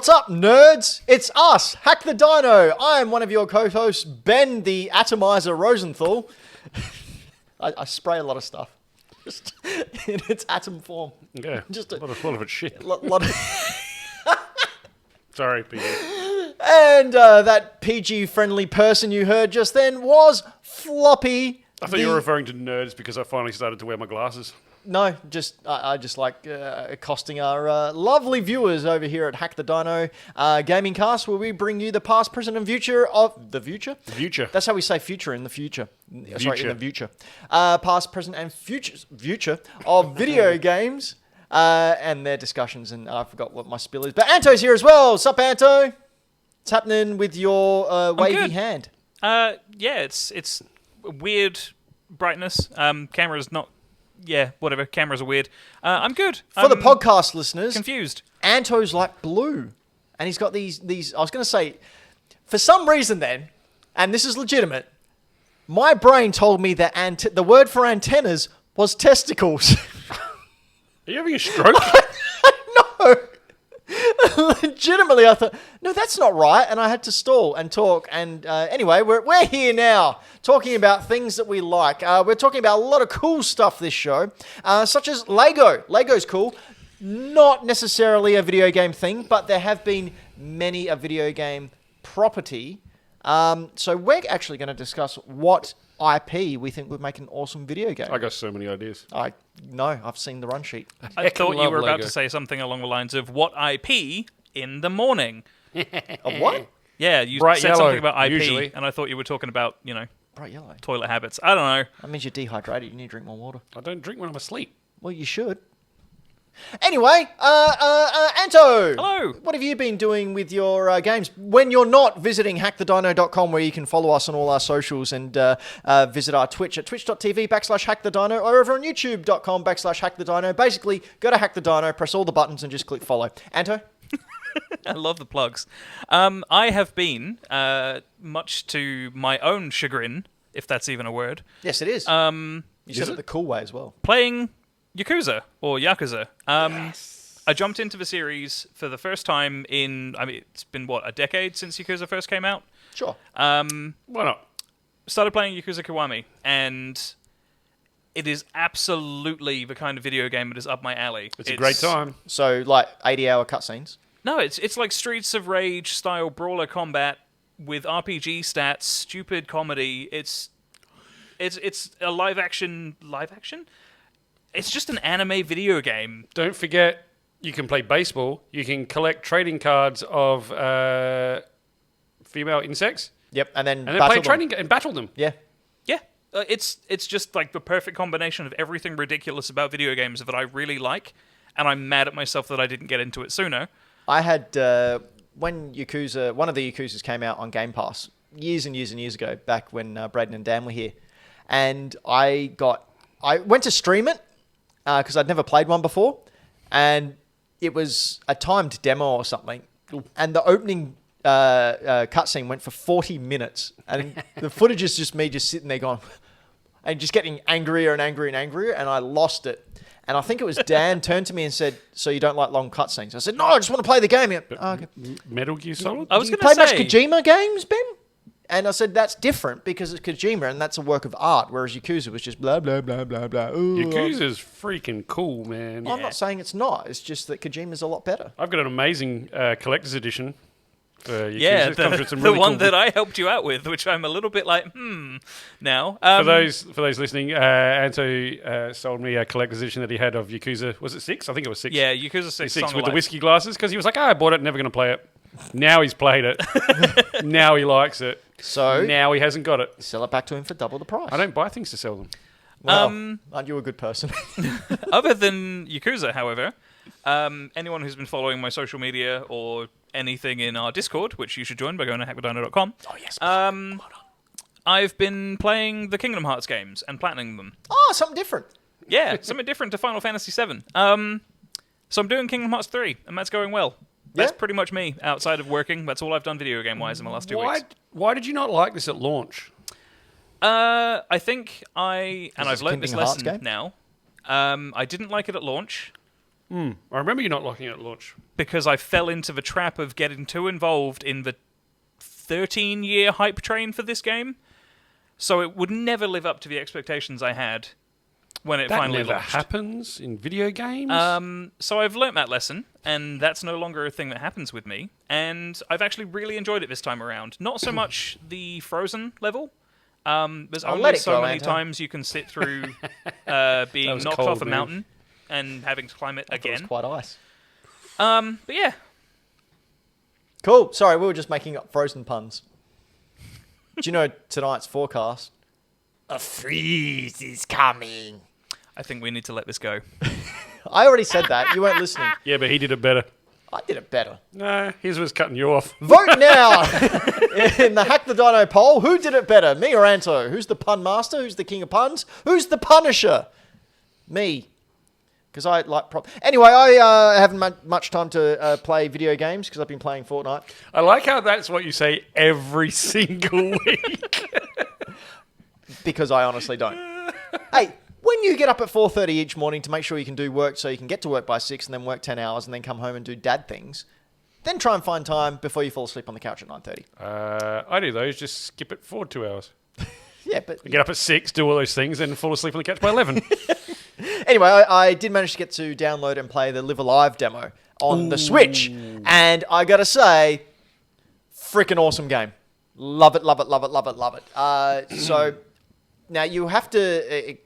What's up, nerds? It's us, Hack the Dino. I am one of your co-hosts, Ben the Atomizer Rosenthal. I spray a lot of stuff, just in its atom form. Yeah, just a lot of it's shit. Lot of Sorry, PG. And that PG-friendly person you heard just then was Floppy. I thought you were referring to nerds because I finally started to wear my glasses. No, I just like accosting our lovely viewers over here at Hack the Dino Gaming Cast, where we bring you the past, present, and future of the future. The future. That's how we say future in the future. Sorry, in the future. Past, present, and future of video games and their discussions. And I forgot what my spill is, but Anto's here as well. Sup, Anto? What's happening with your wavy hand? Yeah, it's weird brightness. Camera's not. Yeah, whatever. Cameras are weird. I'm good. For the podcast listeners, confused. Anto's like blue, and he's got these. I was going to say, for some reason, then, and this is legitimate. My brain told me that the word for antennas was testicles. Are you having a stroke? No. Legitimately, I thought, no, that's not right, and I had to stall and talk. And anyway, we're here now talking about things that we like. We're talking about a lot of cool stuff this show, such as Lego. Lego's cool, not necessarily a video game thing, but there have been many a video game property. So we're actually going to discuss what IP we think would make an awesome video game. I got so many ideas. I know, I've seen the run sheet. I thought you were about Lego. to say something along the lines of what IP in the morning. Of what? Yeah, you Bright said yellow, something about IP, usually. and I thought you were talking about, Bright yellow. toilet habits. I don't know. That means you're dehydrated. You need to drink more water. I don't drink when I'm asleep. Well, you should. Anyway, Anto. Hello. What have you been doing with your games when you're not visiting hackthedino.com, where you can follow us on all our socials and visit our Twitch at twitch.tv/hackthedino or over on youtube.com/hackthedino. Basically, go to Hack the Dino, press all the buttons, and just click follow. Anto? I love the plugs. I have been, much to my own chagrin, if that's even a word, Yes, it is. You said it the cool way as well. playing Yakuza, or Yakuza. I jumped into the series for the first time it's been, a decade since Yakuza first came out? Sure. Why not? Started playing Yakuza Kiwami, and it is absolutely the kind of video game that is up my alley. It's a great time. So, like 80-hour cutscenes. No, it's like Streets of Rage style brawler combat with RPG stats, stupid comedy. It's a live action. It's just an anime video game. Don't forget, you can play baseball. You can collect trading cards of female insects. Yep, and then play trading and battle them. Yeah. Yeah, it's just like the perfect combination of everything ridiculous about video games that I really like, and I'm mad at myself that I didn't get into it sooner. I had, when one of the Yakuzas came out on Game Pass years and years and years ago, back when Braden and Dan were here, and I went to stream it, because I'd never played one before, and it was a timed demo or something, and the opening cutscene went for 40 minutes, and the footage is just me just sitting there going, and just getting angrier and angrier and angrier, and I lost it. And I think it was Dan turned to me and said, "So you don't like long cutscenes?" I said, "No, I just want to play the game." Okay. Metal Gear Solid? I was Do you going play to say, much Kojima games, Ben? And I said, that's different because it's Kojima and that's a work of art, whereas Yakuza was just blah, blah, blah, blah, blah. Ooh, Yakuza's freaking cool, man. I'm not saying it's not. It's just that Kojima's a lot better. I've got an amazing collector's edition for Yakuza. yeah, It comes with the some really one cool that I helped you out with, which I'm a little bit like, now. For those listening, Anto sold me a collector's edition that he had of Yakuza. Was it 6? I think it was 6. Yeah, Yakuza 6 6 Song with of the Life. whiskey glasses because he was like, I bought it, never going to play it. Now he's played it. Now he likes it. So Now he hasn't got it. sell it back to him for double the price. I don't buy things to sell them. Well, aren't you a good person? Other than Yakuza, however, anyone who's been following my social media or anything in our Discord, which you should join by going to hackthedino.com. Oh, yes. I've been playing the Kingdom Hearts games and platinum them. Oh, something different. Yeah, something different to Final Fantasy VII. So I'm doing Kingdom Hearts 3, and that's going well. That's Yeah? pretty much me, outside of working. That's all I've done video game-wise in the last 2 weeks. Why did you not like this at launch? I think I've learned this Kingdom Hearts lesson game? now. I didn't like it at launch. I remember you not locking it at launch. because I fell into the trap of getting too involved in the 13-year hype train for this game. So it would never live up to the expectations I had when it That finally never launched. happens in video games. So I've learnt that lesson, and that's no longer a thing that happens with me. And I've actually really enjoyed it this time around. Not so much the Frozen level. There's I'll only let it so go, many Anto. times you can sit through being was knocked cold, off a man. mountain and having to climb it It was again. quite ice. But yeah, Cool. Sorry, we were just making up Frozen puns. Do you know tonight's forecast? A freeze is coming. I think we need to let this go. I already said that. You weren't listening. yeah, but he did it better. I did it better. Nah, his was cutting you off. Vote now in the Hack the Dino poll. Who did it better, me or Anto? Who's the pun master? Who's the king of puns? Who's the punisher? Me. Because I like Anyway, I haven't much time to play video games because I've been playing Fortnite. I like how that's what you say every single week. Because I honestly don't. Hey, when you get up at 4:30 each morning to make sure you can do work so you can get to work by 6 and then work 10 hours and then come home and do dad things, then try and find time before you fall asleep on the couch at 9:30. I do those, just skip it forward 2 hours. Yeah, but... I get up at 6, do all those things, then fall asleep on the couch by 11. Anyway, I did manage to get to download and play the Live Alive demo on the Switch. And I gotta say, freaking awesome game. Love it, love it, love it, love it, love it. So, now you have to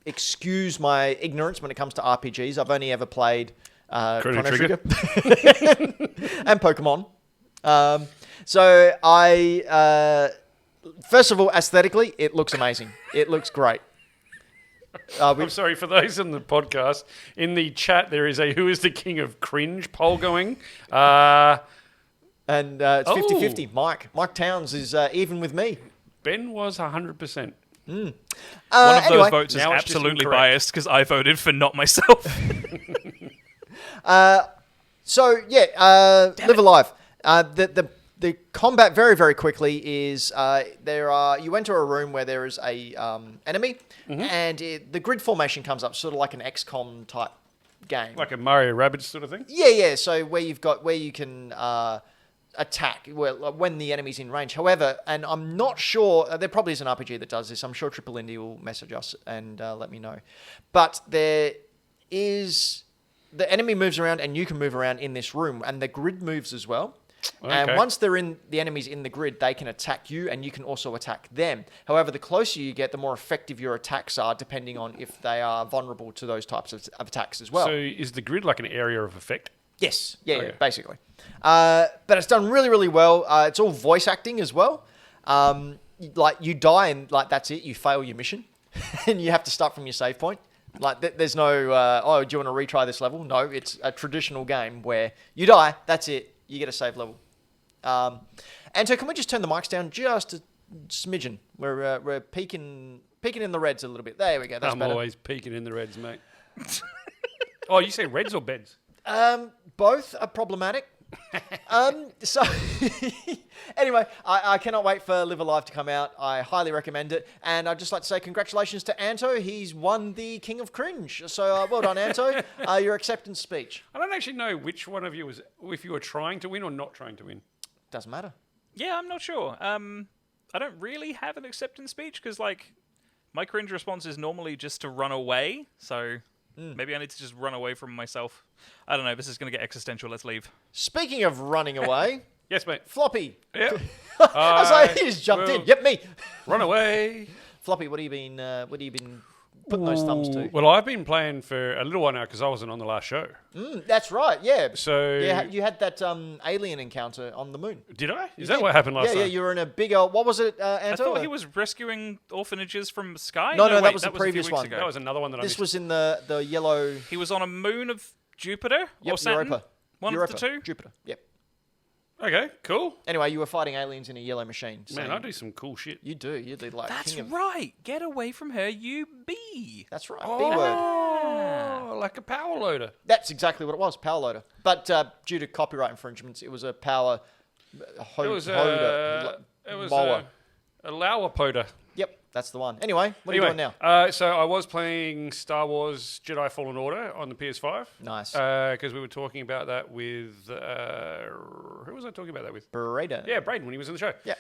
excuse my ignorance when it comes to RPGs. I've only ever played Chrono Trigger and Pokemon. So I... first of all, aesthetically, it looks amazing. It looks great. I'm sorry, for those in the podcast, in the chat there is a Who is the King of Cringe poll going. And it's Oh. 50-50. Mike Towns is even with me. Ben was 100%. One of Anyway, those votes is now it's just absolutely incorrect. biased because I voted for not myself. So yeah, Live Alive. The combat very, very quickly is you enter a room where there is a enemy, and the grid formation comes up, sort of like an XCOM type game. Like a Mario Rabbids sort of thing. Yeah. So where you can attack when the enemy's in range. However, and I'm not sure, there probably is an RPG that does this. I'm sure Triple Indie will message us and let me know. But there is the enemy moves around, and you can move around in this room, and the grid moves as well. Okay. And once the enemy's in the grid, they can attack you, and you can also attack them. However, the closer you get, the more effective your attacks are, depending on if they are vulnerable to those types of attacks as well. So is the grid like an area of effect? Yes, yeah, Okay. basically. But it's done really, really well. It's all voice acting as well. Like you die, and like that's it. You fail your mission, and you have to start from your save point. Like there's no, do you want to retry this level? No, it's a traditional game where you die. That's it. You get a save level. And so can we just turn the mics down just a smidgen? We're peeking in the reds a little bit. There we go. That's I'm better. always peeking in the reds, mate. Oh, you say reds or beds? Both are problematic. So anyway, I cannot wait for Live Alive to come out. I highly recommend it, and I'd just like to say congratulations to Anto. He's won the King of Cringe. So well done, Anto. Your acceptance speech. I don't actually know which one of you was, if you were trying to win or not trying to win. Doesn't matter. Yeah, I'm not sure. I don't really have an acceptance speech because, like, my cringe response is normally just to run away. So maybe I need to just run away from myself. I don't know. This is going to get existential. Let's leave. Speaking of running away, Yes, mate. Floppy. Yep. I was like, he just jumped in. Yep, me. Run away. Floppy, what have you been putting those thumbs to? Well, I've been playing for a little while now because I wasn't on the last show. That's right. Yeah. So Yeah, you had that alien encounter on the moon. did I? Is that what happened last Yeah, time? yeah. You were in a big old. What was it, I Anto? thought he was rescuing orphanages from the sky. No, wait, that was the a few previous weeks one. ago. That was another one that I This missed. was in the yellow. He was on a moon of Jupiter Yep, or Saturn. Europa. One Europa. of the two. Jupiter. Yep. Okay, cool. Anyway, you were fighting aliens in a yellow machine. Man, saying- I do some cool shit. You do. You do like. That's king of, right. Get away from her, you bee. That's right. B word. Oh, like a power loader. That's exactly what it was. Power loader. But due to copyright infringements, it was a power. It was hoder, it was mower. a Lauer poder. Yep. That's the one. Anyway, what are you doing now? So I was playing Star Wars Jedi Fallen Order on the PS5. Nice. Because we were talking about that with... who was I talking about that with? Braden. Yeah, Braden, when he was on the show. Yeah.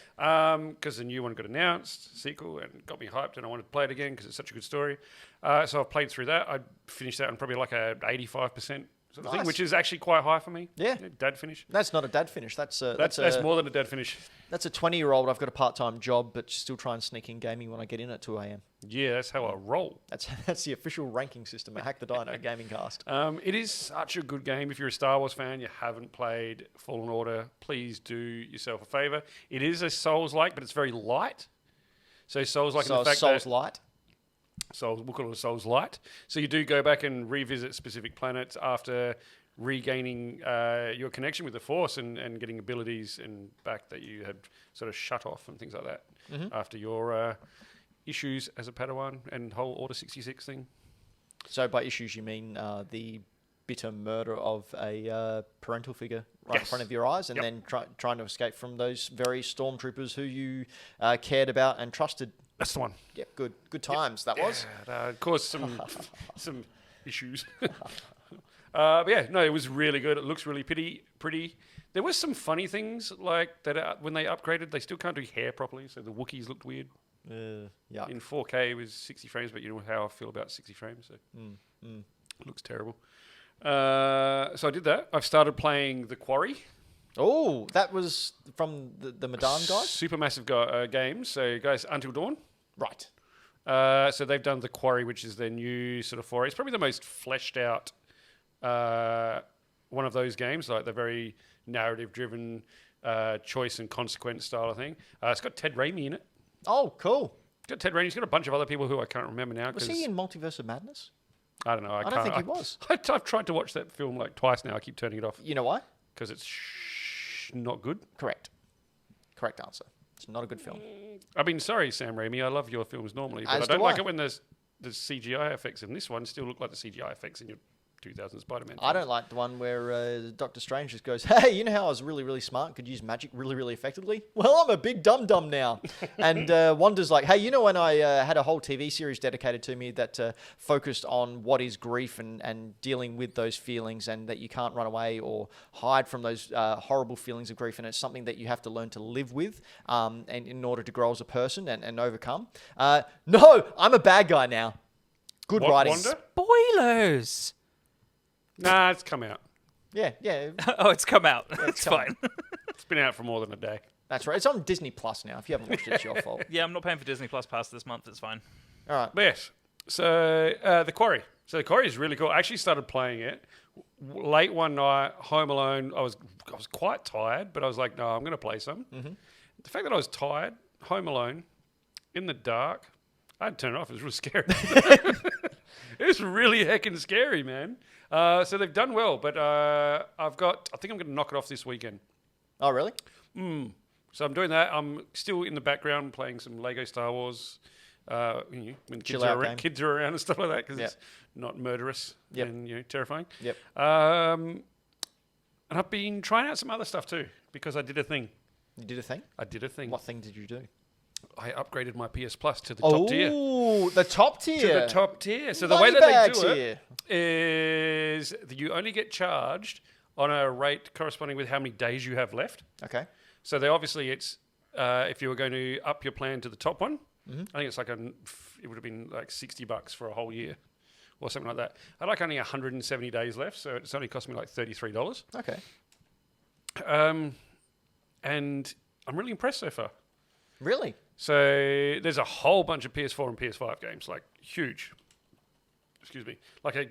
Because the new one got announced, sequel, and got me hyped, and I wanted to play it again because it's such a good story. So I've played through that. I finished that on probably like a 85% sort of thing, which is actually quite high for me. Yeah. Dad finish. That's not a dad finish. That's more than a dad finish. That's a 20-year-old. I've got a part-time job, but still try and sneak in gaming when I get in at 2 a.m. Yeah, that's how I roll. That's the official ranking system at Hack the Dino Gaming Cast. It is such a good game. If you're a Star Wars fan, you haven't played Fallen Order, please do yourself a favour. It is a Souls-like, but it's very light. So Souls-like in the fact Souls that... light. We'll call it a Souls Light. So you do go back and revisit specific planets after regaining your connection with the Force and getting abilities and back that you had sort of shut off and things like that after your issues as a Padawan and whole Order 66 thing. So by issues you mean the bitter murder of a parental figure right in front of your eyes, and then trying to escape from those very stormtroopers who you cared about and trusted. That's the one. Yep, good times that was. Caused some issues. But yeah, no, it was really good. It looks really pretty. There was some funny things like that when they upgraded, they still can't do hair properly, so the Wookiees looked weird. Yeah. In 4K, it was 60 frames, but you know how I feel about 60 frames, so it looks terrible. So I did that. I've started playing The Quarry. Oh, that was from the Madan guys? Supermassive games. So, guys, Until Dawn. Right. So they've done The Quarry, which is their new sort of foray. It's probably the most fleshed out one of those games, like the very narrative-driven choice and consequence style of thing. It's got Ted Raimi in it. Oh, cool. It's got Ted Raimi. It's got a bunch of other people who I can't remember now. Was he in Multiverse of Madness? I don't know. I don't think he was. I've tried to watch that film like twice now. I keep turning it off. You know why? Because it's not good. Correct answer. It's not a good film. I mean, sorry, Sam Raimi. I love your films normally, but I don't like it when there's CGI effects in this one. Still look like the CGI effects in your 2000 Spider-Man. I don't like the one where Doctor Strange just goes, "Hey, you know how I was really, really smart, could use magic really, really effectively? Well, I'm a big dum-dum now." And Wanda's like, "Hey, you know when I had a whole TV series dedicated to me that focused on what is grief and dealing with those feelings, and that you can't run away or hide from those horrible feelings of grief, and it's something that you have to learn to live with and in order to grow as a person and overcome." No, I'm a bad guy now. Good writing. Wanda? Spoilers! Nah, it's come out. Yeah. Oh, it's come out. It's fine. It's been out for more than a day. That's right. It's on Disney Plus now. If you haven't watched it, it's your fault. Yeah, I'm not paying for Disney Plus past this month. It's fine. All right. But yes. So The Quarry. So The Quarry is really cool. I actually started playing it late one night, home alone. I was quite tired, but I was like, no, I'm going to play some. Mm-hmm. The fact that I was tired, home alone, in the dark, I had to turn it off. It was really scary. It was really heckin' scary, man. So they've done well, but I think I'm going to knock it off this weekend. Oh, really? So I'm doing that. I'm still in the background playing some Lego Star Wars. When kids are around and stuff like that, because it's not murderous and terrifying. Yep. And I've been trying out some other stuff too, because I did a thing. You did a thing? I did a thing. What thing did you do? I upgraded my PS Plus to the top tier. Oh, the top tier. To the top tier. So the Money way that they do tier. it is that you only get charged on a rate corresponding with how many days you have left. Okay. So they obviously it's if you were going to up your plan to the top one, I think it's like it would have been like $60 for a whole year or something like that. I had like only 170 days left, so it's only cost me like $33. Okay. And I'm really impressed so far. Really? So there's a whole bunch of PS4 and PS5 games, like huge. Excuse me. Like a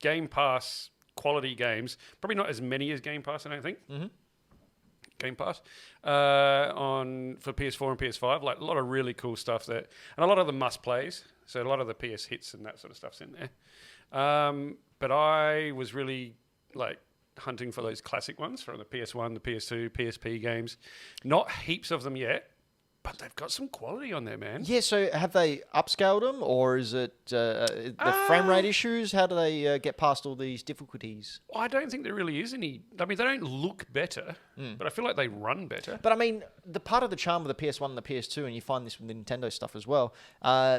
Game Pass quality games. Probably not as many as Game Pass, I don't think. Mm-hmm. Game Pass for PS4 and PS5. Like a lot of really cool stuff there. And a lot of the must plays. So a lot of the PS hits and that sort of stuff's in there. But I was really like hunting for those classic ones from the PS1, the PS2, PSP games. Not heaps of them yet. But they've got some quality on there, man. Yeah, so have they upscaled them, or is it the frame rate issues? How do they get past all these difficulties? I don't think there really is any. I mean, they don't look better, but I feel like they run better. But I mean, the part of the charm of the PS1 and the PS2, and you find this with the Nintendo stuff as well,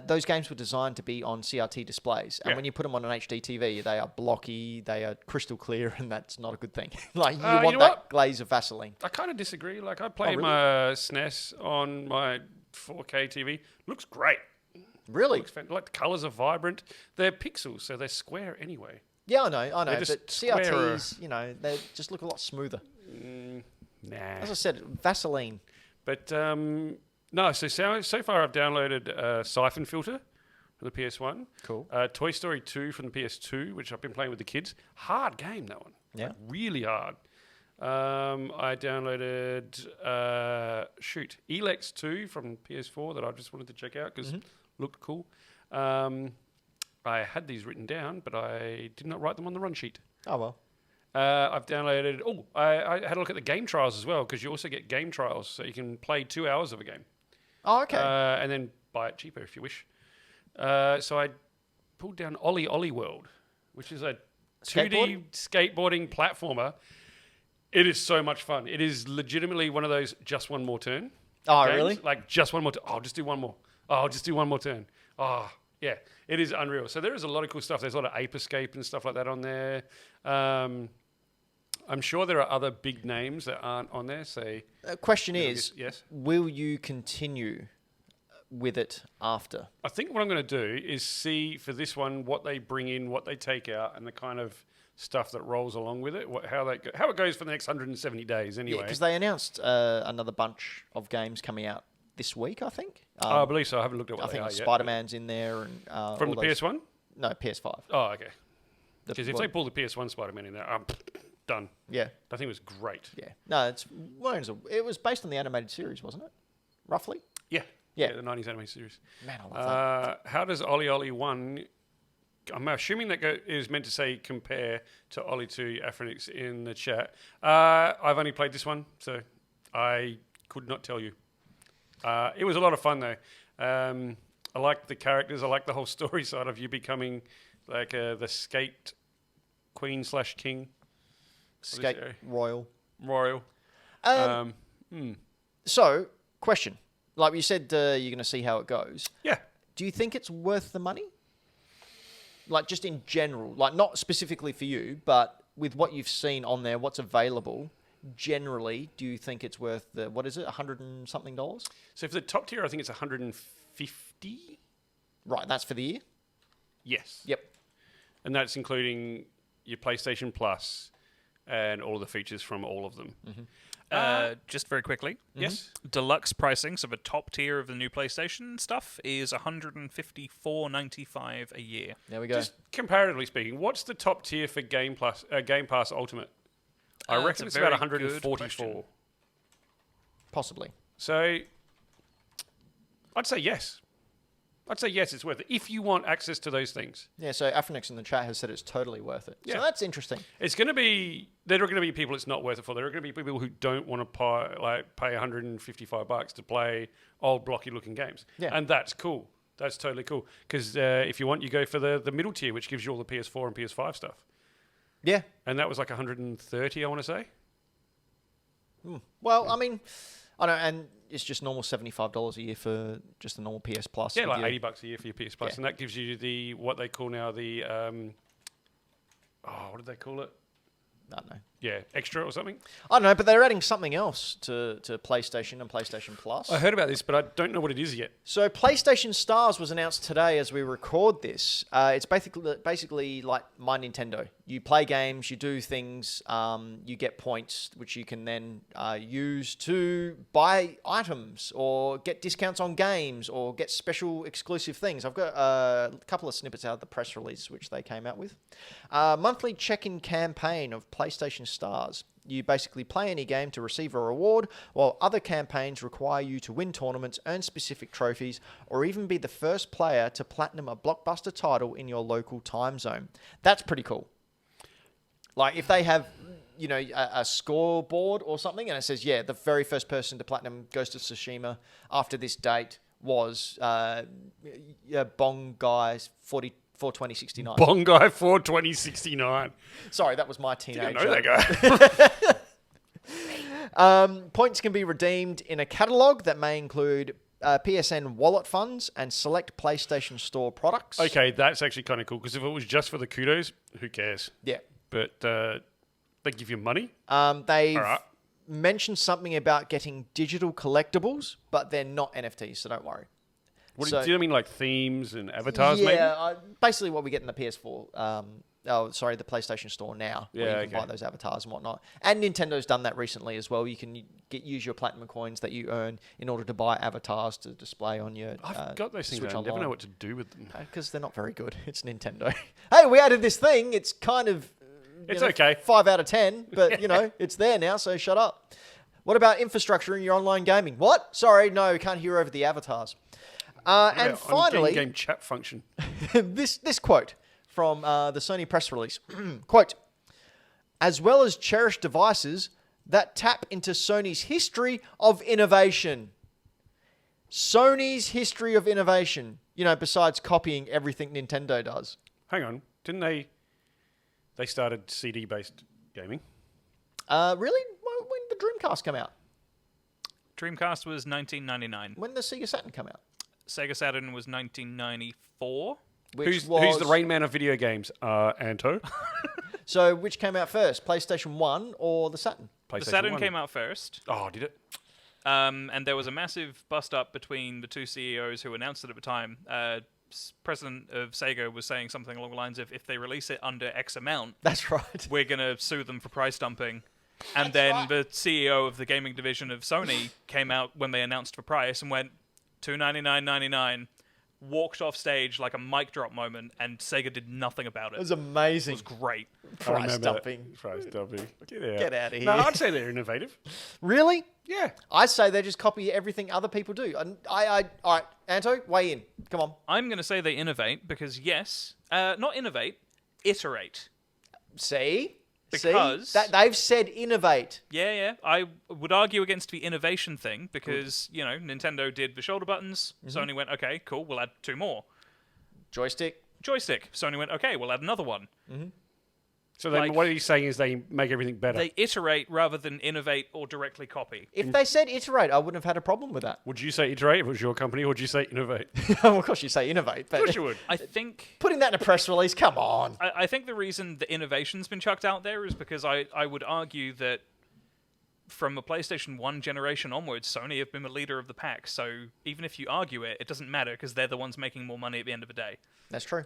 those games were designed to be on CRT displays. And when you put them on an HD TV, they are blocky, they are crystal clear, and that's not a good thing. Like, you want that glaze of Vaseline. I kind of disagree. Like, I play my SNES on my 4K TV. Looks great. Really? Like, the colours are vibrant. They're pixels, so they're square anyway. Yeah, I know. But squarer. CRTs, they just look a lot smoother. Nah. As I said, Vaseline. But, no, so far I've downloaded Siphon Filter for the PS1. Cool. Toy Story 2 from the PS2, which I've been playing with the kids. Hard game, that one. Yeah. Like, really hard. I downloaded Elex 2 from PS4 that I just wanted to check out because it looked cool. I had these written down, but I did not write them on the run sheet. Oh, well. I've downloaded... I had a look at the game trials as well, because you also get game trials, so you can play 2 hours of a game. Oh, okay. And then buy it cheaper if you wish. So I pulled down Ollie Ollie World, which is a 2D skateboarding platformer. It is so much fun. It is legitimately one of those just one more turn. Oh, games. really? Like just one more turn. Oh, I'll just do one more. Oh, I'll just do one more turn. Oh, yeah. It is unreal. So there is a lot of cool stuff. There's a lot of Ape Escape and stuff like that on there. I'm sure there are other big names that aren't on there. Say, question is, yes, will you continue with it after? I think what I'm going to do is see for this one what they bring in, what they take out, and the kind of stuff that rolls along with it, how it goes for the next 170 days anyway. Yeah, because they announced another bunch of games coming out this week, I think. I believe so. I haven't looked at what I they are think yet. Spider-Man's in there. And From the PS1? No, PS5. Oh, okay. Because if they pull the PS1 Spider-Man in there, I'm done. Yeah. I think it was great. Yeah. No, it was based on the animated series, wasn't it? Roughly? Yeah. Yeah. The 90s animated series. Man, I love that. How does Ollie Ollie 1... I'm assuming that is meant to say compare to Ollie 2 Afronix in the chat. I've only played this one, so I could not tell you. It was a lot of fun, though. I like the characters. I like the whole story side of you becoming like the skate queen / king. Skate royal. So, question. Like you said, you're going to see how it goes. Yeah. Do you think it's worth the money? Like, just in general, like not specifically for you, but with what you've seen on there, what's available, generally, do you think it's worth the, what is it, $100 and something? So for the top tier, I think it's 150. Right, that's for the year? Yes. Yep. And that's including your PlayStation Plus and all the features from all of them. Just very quickly. Yes. Deluxe pricing, so the top tier of the new PlayStation stuff, is $154.95 a year. There we go. Just comparatively speaking, what's the top tier for Game Pass Ultimate? I reckon it's about 144. Possibly. So I'd say yes. It's worth it if you want access to those things. Yeah, so Afronix in the chat has said it's totally worth it. Yeah. So that's interesting. There are going to be people it's not worth it for. There are going to be people who don't want to pay $155 to play old blocky looking games. Yeah. And that's cool. That's totally cool. Because if you want, you go for the middle tier, which gives you all the PS4 and PS5 stuff. Yeah. And that was like 130, I want to say. Well, I mean, I know, and it's just normal $75 a year for just the normal PS Plus. Yeah, like $80 a year for your PS Plus. Yeah. And that gives you what they call now the, what did they call it? I don't know. Yeah, extra or something? I don't know, but they're adding something else to PlayStation and PlayStation Plus. I heard about this, but I don't know what it is yet. So PlayStation Stars was announced today as we record this. It's basically like My Nintendo. You play games, you do things, you get points, which you can then use to buy items or get discounts on games or get special exclusive things. I've got a couple of snippets out of the press release which they came out with. Monthly check-in campaign of PlayStation Stars. You basically play any game to receive a reward, while other campaigns require you to win tournaments, earn specific trophies, or even be the first player to platinum a blockbuster title in your local time zone. That's pretty cool. Like, if they have, a scoreboard or something, and it says, yeah, the very first person to platinum Ghost of Tsushima after this date was Bong Guy 42069. Bong Guy 42069. Sorry, that was my teenage. I know that guy. Points can be redeemed in a catalogue that may include PSN wallet funds and select PlayStation Store products. Okay, that's actually kind of cool, because if it was just for the kudos, who cares? Yeah. But they give you money. They've All right. mentioned something about getting digital collectibles, but they're not NFTs, so don't worry. Do you mean like themes and avatars, maybe? Yeah, basically what we get in the PS4. The PlayStation Store now. Yeah, where you can okay. buy those avatars and whatnot. And Nintendo's done that recently as well. You can use your platinum coins that you earn in order to buy avatars to display on your I've got those things, Switch I never Online. know what to do with them. Because they're not very good. It's Nintendo. Hey, we added this thing. It's kind of... It's okay. 5 out of 10, but, it's there now, so shut up. What about infrastructure in your online gaming? What? Sorry, no, can't hear over the avatars. And finally... game chat function. this quote from the Sony press release. Quote, as well as cherished devices that tap into Sony's history of innovation. Sony's history of innovation. Besides copying everything Nintendo does. Hang on. Didn't they started CD-based gaming? Really? When did the Dreamcast come out? Dreamcast was 1999. When did the Sega Saturn come out? Sega Saturn was 1994. Who's the Rain Man of video games? Anto? So which came out first, PlayStation 1 or the Saturn? The Saturn came out first. Oh, did it? And there was a massive bust-up between the two CEOs who announced it at the time. President of Sega was saying something along the lines of, if they release it under X amount, that's right, we're going to sue them for price dumping. And then the CEO of the gaming division of Sony came out when they announced the price and went, $299.99, walked off stage like a mic drop moment, and Sega did nothing about it. It was amazing. It was great. Price dumping. Price dumping. Get out of here. No, I'd say they're innovative. Really? Yeah. I say they just copy everything other people do. And all right, Anto, weigh in. Come on. I'm going to say they innovate because, not innovate, iterate. See? Because they've said innovate. Yeah. I would argue against the innovation thing because, Nintendo did the shoulder buttons. Mm-hmm. Sony went, okay, cool, we'll add 2 more. Joystick. Sony went, okay, we'll add another one. Mm-hmm. So then what he's saying is they make everything better. They iterate rather than innovate or directly copy. If they said iterate, I wouldn't have had a problem with that. Would you say iterate if it was your company, or would you say innovate? Well, of course you say innovate. But Of course you would. I think putting that in a press release, come on. I think the reason the innovation's been chucked out there is because I would argue that from the PlayStation 1 generation onwards, Sony have been the leader of the pack. So even if you argue it, it doesn't matter because they're the ones making more money at the end of the day. That's true.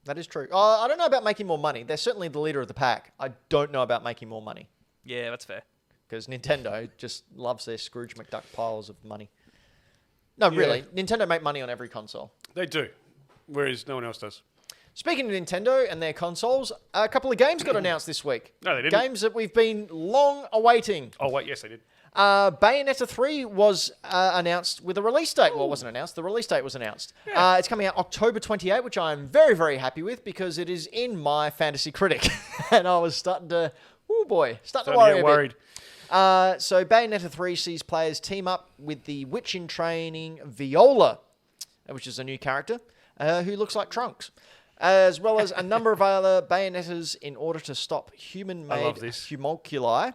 That is true. I don't know about making more money. They're certainly the leader of the pack. I don't know about making more money. Yeah, that's fair. Because Nintendo just loves their Scrooge McDuck piles of money. No, really. Nintendo make money on every console. They do, whereas no one else does. Speaking of Nintendo and their consoles, a couple of games got announced this week. No, they didn't. Games that we've been long awaiting. Oh, wait, yes, they did. Bayonetta 3 was announced with a release date. Well, it wasn't announced. The release date was announced. Yeah. It's coming out October 28, which I'm very, very happy with because it is in my Fantasy Critic. And I was starting to worry a bit. So Bayonetta 3 sees players team up with the witch in training Viola, which is a new character, who looks like Trunks, as well as a number of other Bayonettas in order to stop human-made homunculi,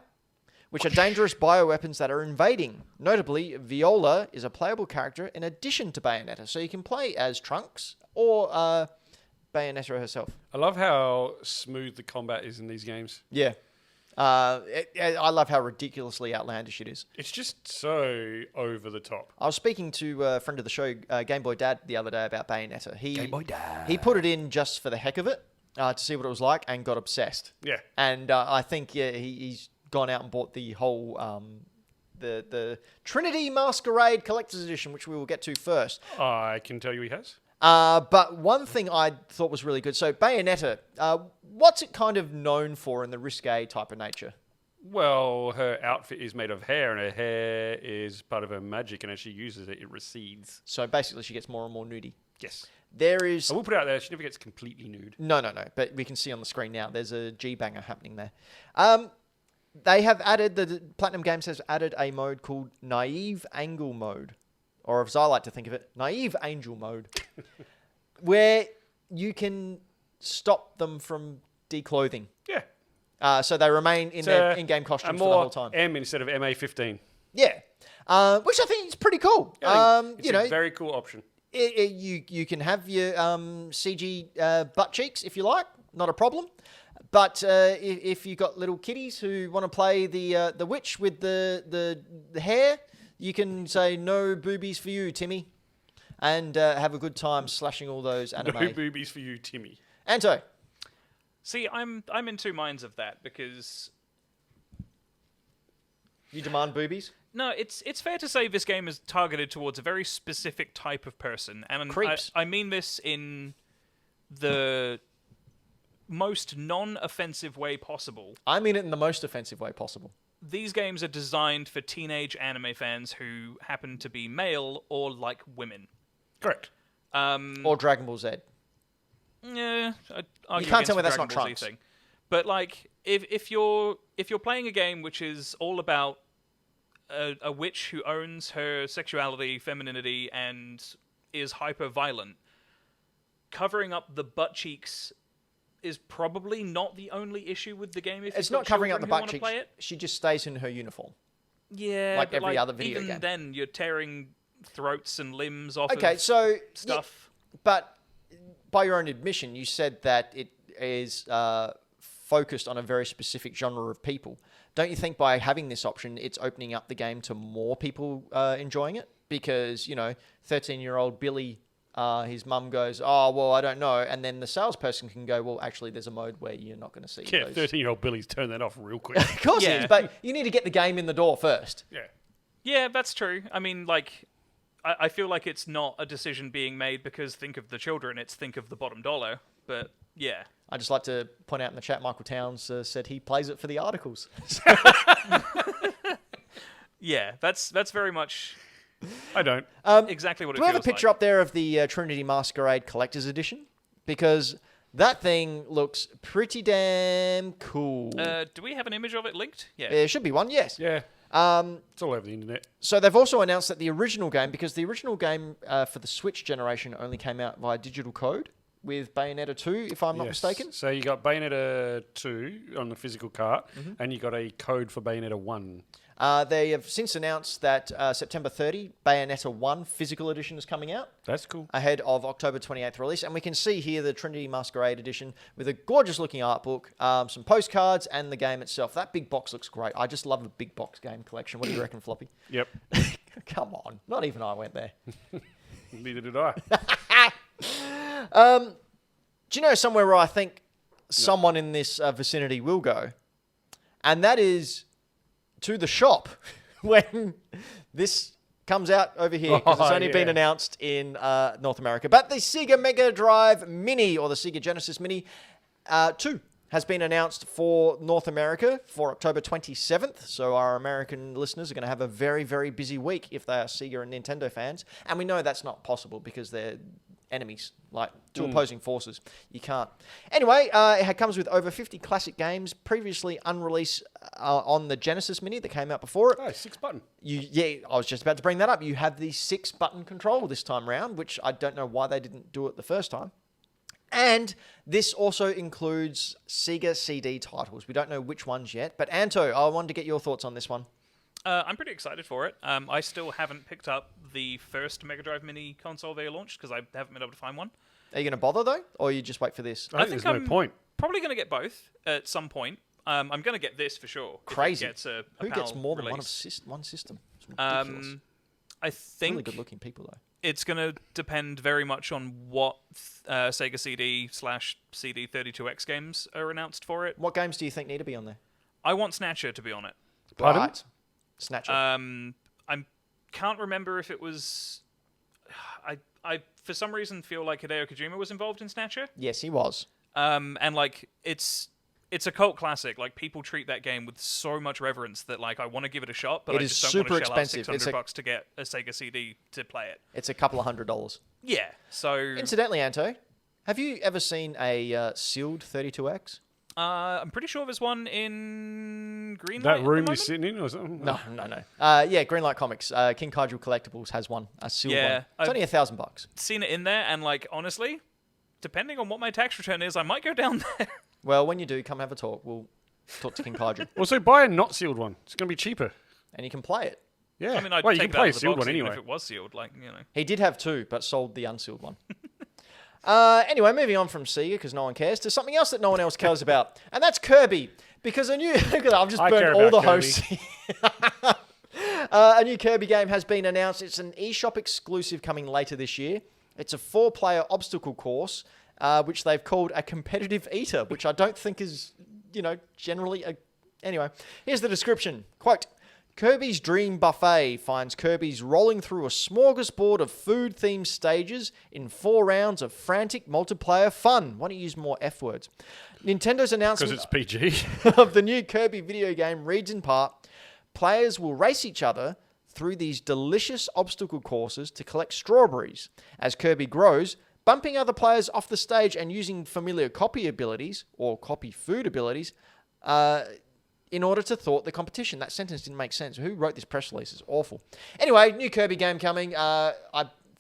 which are dangerous bioweapons that are invading. Notably, Viola is a playable character in addition to Bayonetta, so you can play as Trunks or Bayonetta herself. I love how smooth the combat is in these games. Yeah. I love how ridiculously outlandish it is. It's just so over the top. I was speaking to a friend of the show, Game Boy Dad, the other day about Bayonetta. Game Boy Dad. He put it in just for the heck of it, to see what it was like, and got obsessed. Yeah. And I think he's gone out and bought the whole the Trinity Masquerade Collector's Edition, which we will get to first. I can tell you he has. But one thing I thought was really good. So Bayonetta, what's it kind of known for in the risque type of nature? Well, her outfit is made of hair, and her hair is part of her magic, and as she uses it, it recedes. So basically she gets more and more nudie. Yes. There is... I will put it out there, she never gets completely nude. No. But we can see on the screen now, there's a G-banger happening there. They have added, the Platinum Games has added a mode called Naive Angle Mode, or as I like to think of it, Naive Angel Mode, where you can stop them from declothing. Yeah. So they remain in their in-game costumes for the whole time. M instead of MA15. Yeah. Which I think is pretty cool. Yeah, it's a very cool option. You can have your CG butt cheeks if you like, not a problem. But if you've got little kiddies who want to play the witch with the hair, you can say no boobies for you, Timmy, and have a good time slashing all those anime. No boobies for you, Timmy. Anto. See, I'm in two minds of that because You demand boobies? no, it's fair to say this game is targeted towards a very specific type of person, and Creeps. I mean this in the most non-offensive way possible. I mean it in the most offensive way possible. These games are designed for teenage anime fans who happen to be male or like women. Correct. Or Dragon Ball Z. Yeah, You can't tell me that's not Trunks. thing. But like, if you're playing a game which is all about a witch who owns her sexuality, femininity, and is hyper violent, covering up the butt cheeks is probably not the only issue with the game. If It's you've got not covering up the children who butt wanna cheeks. play it. She just stays in her uniform. Yeah, Like but every other video even game. then, you're tearing throats and limbs off. Okay, of so stuff. Yeah, but by your own admission, you said that it is focused on a very specific genre of people. Don't you think by having this option, it's opening up the game to more people enjoying it? Because 13-year-old Billy. His mum goes, oh, well, I don't know. And then the salesperson can go, well, actually, there's a mode where you're not going to see Yeah, those. 13-year-old Billy's turned that off real quick. Of course Yeah. it is, but you need to get the game in the door first. Yeah. Yeah, that's true. I mean, like, I feel like it's not a decision being made because think of the children, it's think of the bottom dollar. But, yeah. I'd just like to point out in the chat, Michael Towns said he plays it for the articles. Yeah, that's very much I don't. exactly what it Do we have a feels picture like. up there of the Trinity Masquerade Collector's Edition? Because that thing looks pretty damn cool. Do we have an image of it linked? Yeah. There should be one, yes. Yeah. It's all over the internet. So they've also announced that the original game, because the original game for the Switch generation only came out via digital code with Bayonetta 2, if I'm not mistaken. So you got Bayonetta 2 on the physical cart, and you got a code for Bayonetta 1. They have since announced that September 30, Bayonetta 1 physical edition is coming out. That's cool. Ahead of October 28th release. And we can see here the Trinity Masquerade edition with a gorgeous looking art book, some postcards, and the game itself. That big box looks great. I just love a big box game collection. What do you reckon, Floppy? Yep. Come on. Not even I went there. Neither did I. Do you know somewhere where I think someone in this vicinity will go? And that is to the shop when this comes out over here, because it's only been announced in North America. But the Sega Mega Drive Mini, or the Sega Genesis Mini 2, has been announced for North America for October 27th. So our American listeners are going to have a very, very busy week if they are Sega and Nintendo fans. And we know that's not possible because they're enemies, like two opposing forces. You can't. Anyway, it comes with over 50 classic games previously unreleased on the Genesis Mini that came out before it. Oh, 6-button. I was just about to bring that up. You have the 6-button control this time round, which I don't know why they didn't do it the first time. And this also includes Sega CD titles. We don't know which ones yet. But Anto, I wanted to get your thoughts on this one. I'm pretty excited for it. I still haven't picked up the first Mega Drive Mini console they launched because I haven't been able to find one. Are you going to bother, though? Or you just wait for this? I think there's no point. Probably going to get both at some point. I'm going to get this for sure. Crazy. If it gets a Who PAL gets more than release. one system? It's ridiculous. I think Really good-looking people, though. it's going to depend very much on what Sega CD/CD32X games are announced for it. What games do you think need to be on there? I want Snatcher to be on it. Pardon? Right. Snatcher. I can't remember if it was. I for some reason feel like Hideo Kojima was involved in Snatcher. Yes, he was. And like it's a cult classic. Like people treat that game with so much reverence that like I want to give it a shot, but It I is just don't super want to shell expensive. out It's $600 to get a Sega CD to play it. It's a couple of $100. Yeah. So Incidentally, Anto, have you ever seen a sealed 32X? I'm pretty sure there's one in Greenlight. That at the room you're moment. sitting in or something? No. Yeah, Greenlight Comics. King Kaiju Collectibles has one. A sealed Yeah, one. It's only $1,000. Seen it in there, and like honestly, depending on what my tax return is, I might go down there. Well, when you do, come have a talk. We'll talk to King Kaiju. Also, buy a not sealed one. It's going to be cheaper. And you can play it. Yeah. I mean, I'd well, you take can that play out a of the sealed box one even anyway. if it was sealed. Like, you know. He did have two, but sold the unsealed one. Anyway, moving on from Sega, because no one cares, to something else that no one else cares about. And that's Kirby. Because I've just I burned care all the about hosts. A new Kirby game has been announced. It's an eShop exclusive coming later this year. It's a 4-player obstacle course, which they've called a competitive eater, which I don't think is, generally a... Anyway, here's the description. Quote, Kirby's Dream Buffet finds Kirby's rolling through a smorgasbord of food-themed stages in 4 rounds of frantic multiplayer fun. Why don't you use more F words? Nintendo's announcement Because it's PG. of the new Kirby video game reads in part, players will race each other through these delicious obstacle courses to collect strawberries. As Kirby grows, bumping other players off the stage and using familiar copy abilities, or copy food abilities, in order to thwart the competition. That sentence didn't make sense. Who wrote this press release? It's awful. Anyway, new Kirby game coming. I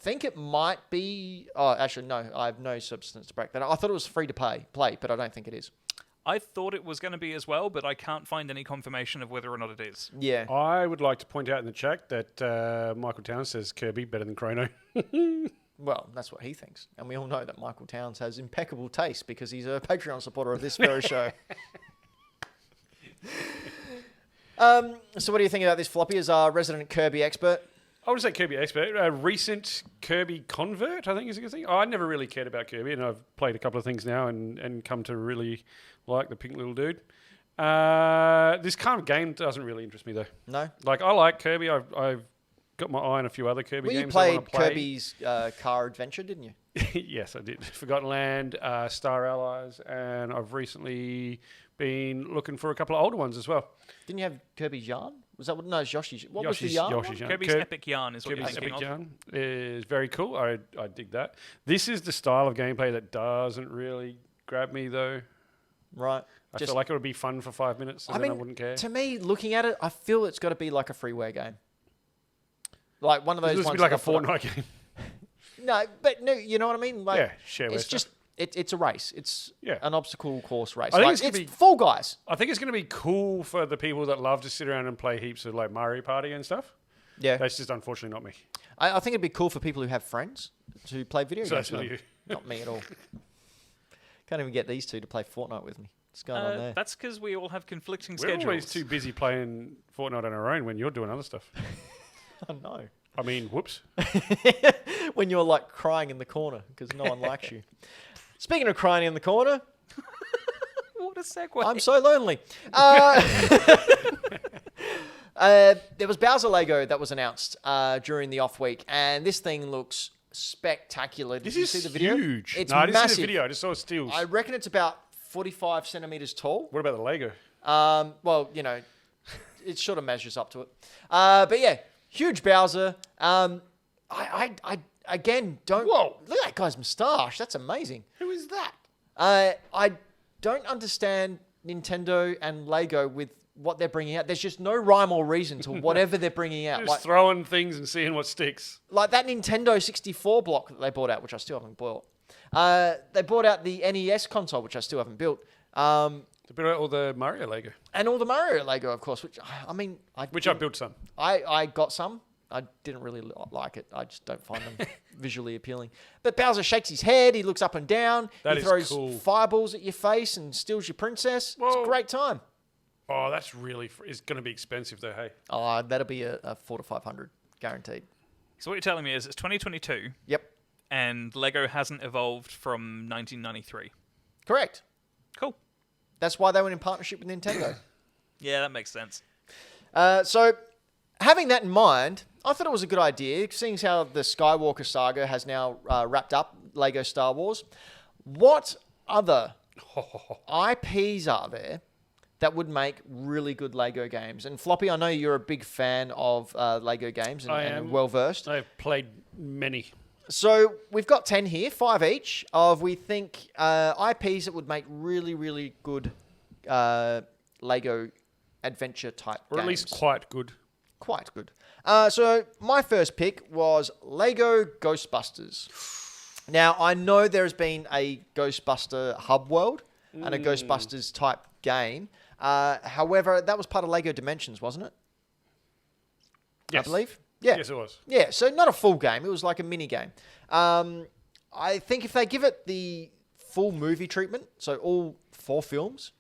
think it might be... Oh, actually, no. I have no substance to break that. I thought it was free to play, but I don't think it is. I thought it was going to be as well, but I can't find any confirmation of whether or not it is. Yeah. I would like to point out in the chat that Michael Towns says Kirby better than Chrono. Well, that's what he thinks. And we all know that Michael Towns has impeccable taste because he's a Patreon supporter of this very show. So what do you think about this, Floppy, as our resident Kirby expert? I would say Kirby expert. A recent Kirby convert, I think is a good thing. I never really cared about Kirby, and I've played a couple of things now and come to really like the pink little dude. This kind of game doesn't really interest me, though. No? Like, I like Kirby. I've got my eye on a few other Kirby Well, you games I want played to play. Kirby's car adventure, didn't you? Yes, I did. Forgotten Land, Star Allies, and I've recently been looking for a couple of older ones as well. Didn't you have Kirby's Yarn? Was that what? No, it's Yoshi's. What was the Yoshi's Yarn? Yarn. Kirby's Epic Yarn is what Kirby's you're thinking Epic of. Yarn is very cool. I dig that. This is the style of gameplay that doesn't really grab me, though. Right. I feel like it would be fun for 5 minutes, and then I wouldn't care. To me, looking at it, I feel it's got to be like a freeware game. Like one of those This ones. would be like a that I put up- Fortnite game. No, but no, you know what I mean? Like, Yeah, shareware it's stuff. just it's a race. It's Yeah. an obstacle course race. I think Like, it's gonna be- Fall Guys. I think it's going to be cool for the people that love to sit around and play heaps of like Mario Party and stuff. Yeah. That's just unfortunately not me. I think it'd be cool for people who have friends to play video So games that's with not them. you. Not me at all. Can't even get these two to play Fortnite with me. What's going on there? That's because we all have conflicting We're schedules. always too busy playing Fortnite on our own when you're doing other stuff. Oh, no. I mean, whoops. When you're like crying in the corner because no one likes you. Speaking of crying in the corner, What a segue. I'm so lonely. There was Bowser Lego that was announced during the off week, and this thing looks spectacular. Did This you is see the video? huge. It's no, I didn't see massive. the video. I just saw stills. I reckon it's about 45 centimeters tall. What about the Lego? Well, it sort of measures up to it. But yeah, huge Bowser. I again don't. Whoa. Look at that guy's moustache. That's amazing. Who is that? I don't understand Nintendo and Lego with what they're bringing out. There's just no rhyme or reason to whatever they're bringing out. Just throwing things and seeing what sticks. Like that Nintendo 64 block that they bought out, which I still haven't bought. They bought out the NES console, which I still haven't built. They built out all the Mario Lego, And all the Mario Lego, of course, which I mean, I built some. I got some. I didn't really like it. I just don't find them visually appealing. But Bowser shakes his head. He looks up and down. That he is throws cool. fireballs at your face and steals your princess. It's Whoa. a great time. Oh, that's really... It's going to be expensive, though, hey? Oh, that'll be a 400 to 500 guaranteed. So what you're telling me is it's 2022 Yep, and Lego hasn't evolved from 1993. correct. Cool. That's why they went in partnership with Nintendo. Yeah, that makes sense. So, having that in mind, I thought it was a good idea, seeing as how the Skywalker saga has now wrapped up Lego Star Wars. What other IPs are there that would make really good Lego games? And Floppy, I know you're a big fan of Lego games I and am. well-versed. I've played many. So we've got 10 here, 5 each, of we think IPs that would make really, really good Lego adventure type Or games. at least quite good. Quite good. So my first pick was Lego Ghostbusters. Now, I know there's been a Ghostbuster hub world and a Ghostbusters type game. However, that was part of Lego Dimensions, wasn't it? Yes. I believe. Yeah. Yes, it was. Yeah, so not a full game. It was like a mini game. I think if they give it the full movie treatment, so all four films,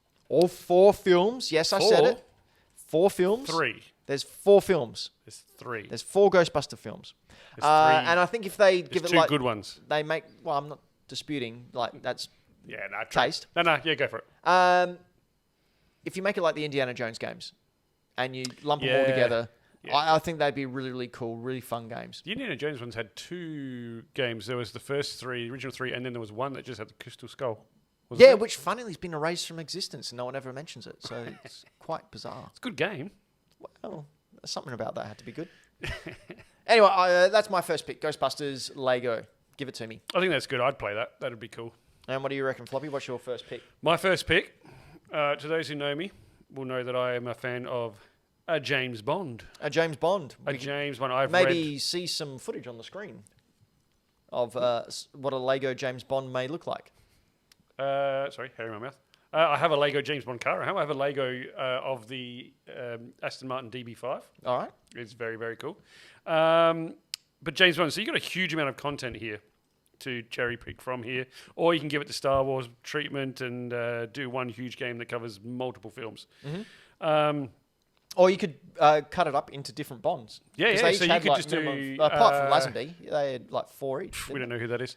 yes, I said it. 4 films. 3. There's 4 films. There's 3. There's 4 Ghostbuster films. There's 3. And I think if they give There's it 2 like... good ones. They make... Well, I'm not disputing. Like, that's Yeah, no. taste. No, yeah, go for it. If you make it like the Indiana Jones games and you lump them all Yeah. together, Yeah. I think they'd be really, really cool, really fun games. The Indiana Jones ones had 2 games. There was the first 3, the original 3, and then there was one that just had the Crystal Skull. Wasn't Yeah, it? which funnily has been erased from existence and no one ever mentions it. So it's quite bizarre. It's a good game. Well, something about that had to be good. Anyway, that's my first pick. Ghostbusters, Lego. Give it to me. I think that's good. I'd play that. That'd be cool. And what do you reckon, Floppy? What's your first pick? My first pick, to those who know me, will know that I am a fan of a James Bond. A James Bond. A James Bond. I've Maybe see some footage on the screen of what a Lego James Bond may look like. Sorry, hair in my mouth. I have a Lego James Bond car. I have a Lego of the Aston Martin DB5. All right. It's very, very cool. But James Bond, so you've got a huge amount of content here to cherry pick from here. Or you can give it the Star Wars treatment and do one huge game that covers multiple films. Mm-hmm. Or you could cut it up into different Bonds. Yeah, 'Cause yeah. they So each you had, could like, just do... minimum apart from Lazenby, they had like 4 each. We don't know who that is.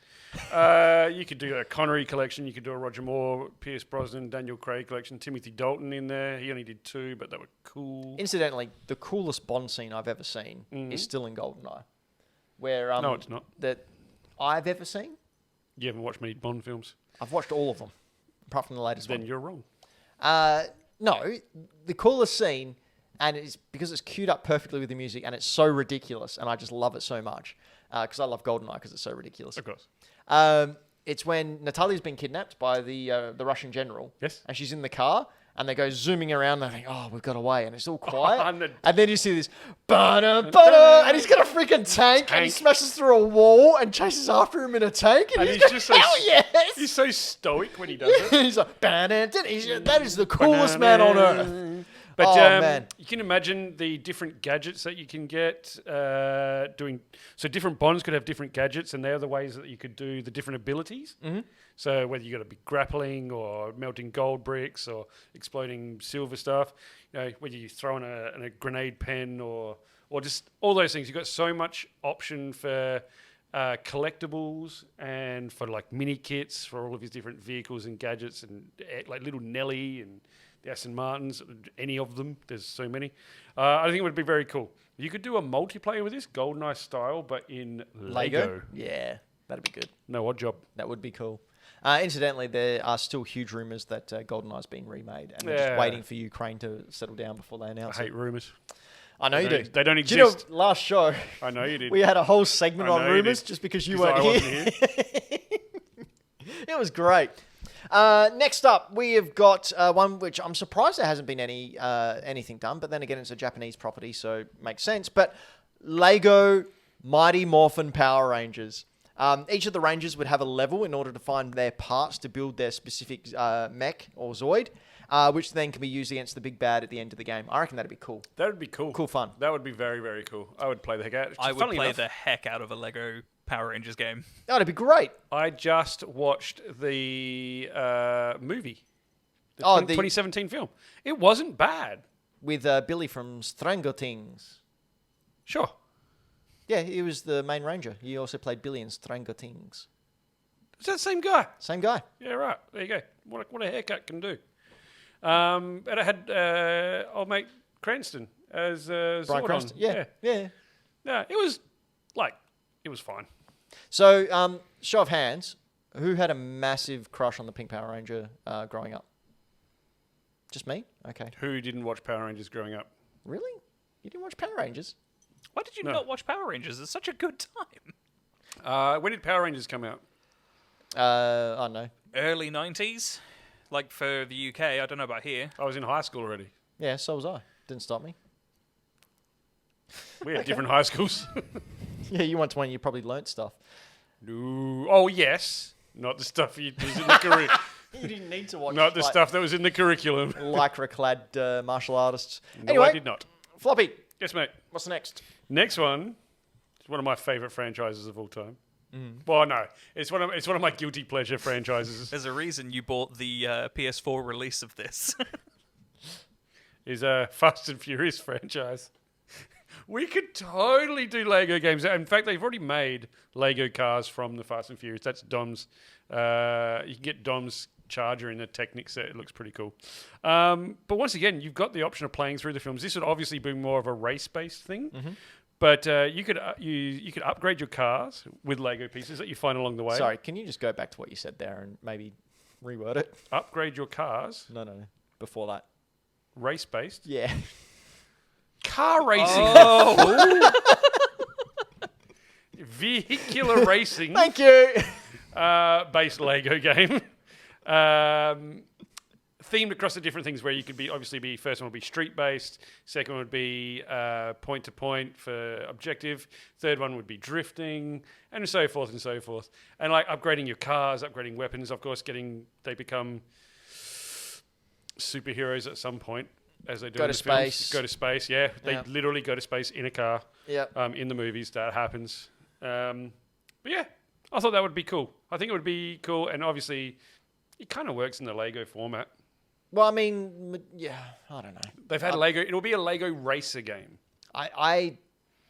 You could do a Connery collection. You could do a Roger Moore, Pierce Brosnan, Daniel Craig collection. Timothy Dalton in there. He only did 2, but they were cool. Incidentally, the coolest Bond scene I've ever seen is still in GoldenEye. Where, No, it's not. That I've ever seen. You haven't watched many Bond films. I've watched all of them, apart from the latest Then one. you're wrong. No, the coolest scene, and it's because it's queued up perfectly with the music, and it's so ridiculous, and I just love it so much because I love GoldenEye because it's so ridiculous. Of course. It's when Natalia's been kidnapped by the Russian general. Yes. And she's in the car, and they go zooming around, and they think, oh, we've got away, and it's all quiet. And and then you see this, ba-da, and he's got a freaking tank, and he smashes through a wall and chases after him in a tank, and, And he's he's going, just so hell yes! He's so stoic when he does it. He's like, that is the coolest man on earth. But Oh, man. you can imagine the different gadgets that you can get doing. So different Bonds could have different gadgets, and they're the ways that you could do the different abilities. Mm-hmm. So whether you got to be grappling or melting gold bricks or exploding silver stuff, whether you throw in a grenade pen or just all those things. You've got so much option for collectibles and for like mini kits for all of his different vehicles and gadgets and like little Nelly and the Aston Martins, any of them. There's so many. I think it would be very cool. You could do a multiplayer with this, GoldenEye style, but in Lego. Yeah, that'd be good. No odd job. That would be cool. Incidentally, there are still huge rumours that GoldenEye's being remade, and they're just waiting for Ukraine to settle down before they announce I it. hate rumours. I know you do. They don't Do you know, exist. last show, I know you did. we had a whole segment I on know you rumours did. just because you 'Cause weren't I here. wasn't here. It was great. Next up, we have got one which I'm surprised there hasn't been anything done, but then again, it's a Japanese property, so it makes sense. But Lego Mighty Morphin Power Rangers. Each of the Rangers would have a level in order to find their parts to build their specific mech or Zoid, which then can be used against the big bad at the end of the game. I reckon that'd be cool. That would be cool. Cool fun. That would be very, very cool. I would play the heck out. I would Funnily play enough, the heck out of a Lego Power Rangers game. That'd be great. I just watched the movie. The Oh, 2017 film. It wasn't bad. With Billy from Stranger Things. Sure. Yeah, he was the main ranger. He also played Billy in Stranger Things. It's that same guy. Same guy. Yeah, right. There you go. What a haircut can do. And I had old mate Cranston as Bryan Zordon. Cranston. Yeah. Yeah, it was fine. So, show of hands, who had a massive crush on the Pink Power Ranger growing up? Just me? Okay. Who didn't watch Power Rangers growing up? Really? You didn't watch Power Rangers? Why did you No. not watch Power Rangers? It's such a good time. When did Power Rangers come out? I don't know. Early 90s? like for the UK. I don't know about here. I was in high school already. Yeah, so was I. Didn't stop me. We had different high schools. Yeah, you went to one. You probably learnt stuff. No. Oh, yes. Not the stuff was in the curriculum. You didn't need to watch. Not the stuff that was in the curriculum. Lycra-clad martial artists. No, Anyway, I did not. Floppy, Yes, mate. what's next? Next one is one of my favourite franchises of all time. Well, no, it's one of my guilty pleasure franchises. There's a reason you bought the PS4 release of this. Is a Fast and Furious franchise. We could totally do Lego games. In fact, they've already made Lego cars from the Fast and Furious. That's Dom's. You can get Dom's Charger in the Technic set. It looks pretty cool. But once again, you've got the option of playing through the films. This would obviously be more of a race-based thing. But you could upgrade your cars with Lego pieces that you find along the way. Sorry, can you just go back to what you said there and maybe reword it? Upgrade your cars. No. Before that. Race-based. Yeah. Car racing. Oh, Vehicular racing. Thank you. Based Lego game. Themed across the different things where you could be first one would be street based, second one would be point to point for objective, third one would be drifting, and so forth and so forth. And like upgrading your cars, upgrading weapons, of course, they become superheroes at some point as they do Go in to the films. space. Go to space, yeah. They Yeah. literally go to space in a car. Yeah. In the movies, that happens. But yeah, I thought that would be cool. I think it would be cool, and obviously, it kind of works in the Lego format. Well, I mean, yeah, I don't know. They've had Lego. It'll be a Lego racer game. I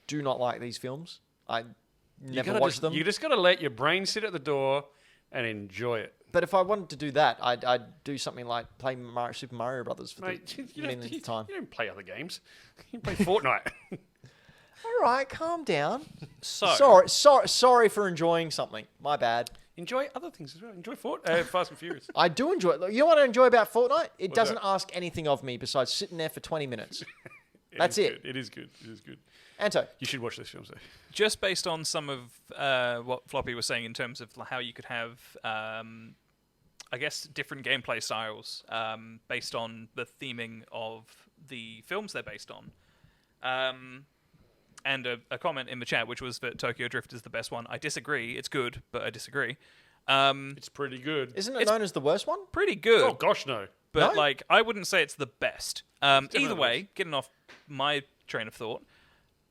do not like these films. I never watched them. You just got to let your brain sit at the door and enjoy it. But if I wanted to do that, I'd do something like play Super Mario Brothers for Mate, the millionth time. You don't play other games. You play Fortnite. All right, calm down. so Sorry for enjoying something. My bad. Enjoy other things as well. Enjoy Fast and Furious. I do enjoy it. You know what I enjoy about Fortnite? It What's doesn't that? ask anything of me besides sitting there for 20 minutes. That's it. It is good. It is good. Anto. You should watch this film, though. just based on some of what Floppy was saying in terms of how you could have, I guess, different gameplay styles based on the theming of the films they're based on. And a comment in the chat, which was that Tokyo Drift is the best one. I disagree. It's good, but I disagree. It's pretty good. Isn't it It's- known as the worst one? Pretty good. Oh, gosh, no. But No? I wouldn't say it's the best. definitely Either the way, getting off my train of thought,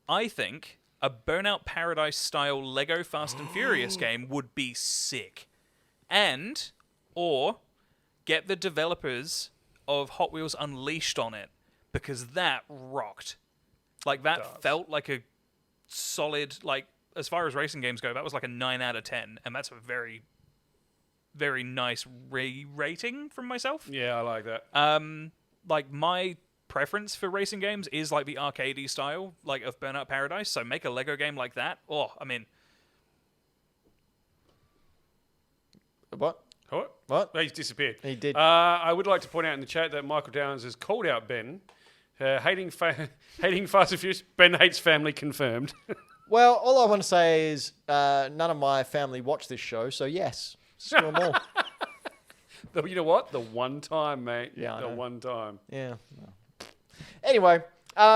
I think a Burnout Paradise style Lego Fast and Furious game would be sick. Or get the developers of Hot Wheels Unleashed on it, because that rocked. Like that Does. felt like a solid, as far as racing games go, that was like a 9 out of 10, and that's a very, very nice rating from myself. Yeah, I like that. My preference for racing games is like the arcadey style, like of Burnout Paradise. So make a Lego game like that. Oh, I mean, What? What? What? Oh, he's disappeared. He did. I would like to point out in the chat that Michael Downs has called out Ben. Hating Fast and Furious. Ben hates family confirmed. Well, all I want to say is none of my family watch this show, so yes, screw them all. You know what? The one time, mate. Yeah, I the know. one time. Yeah. Anyway,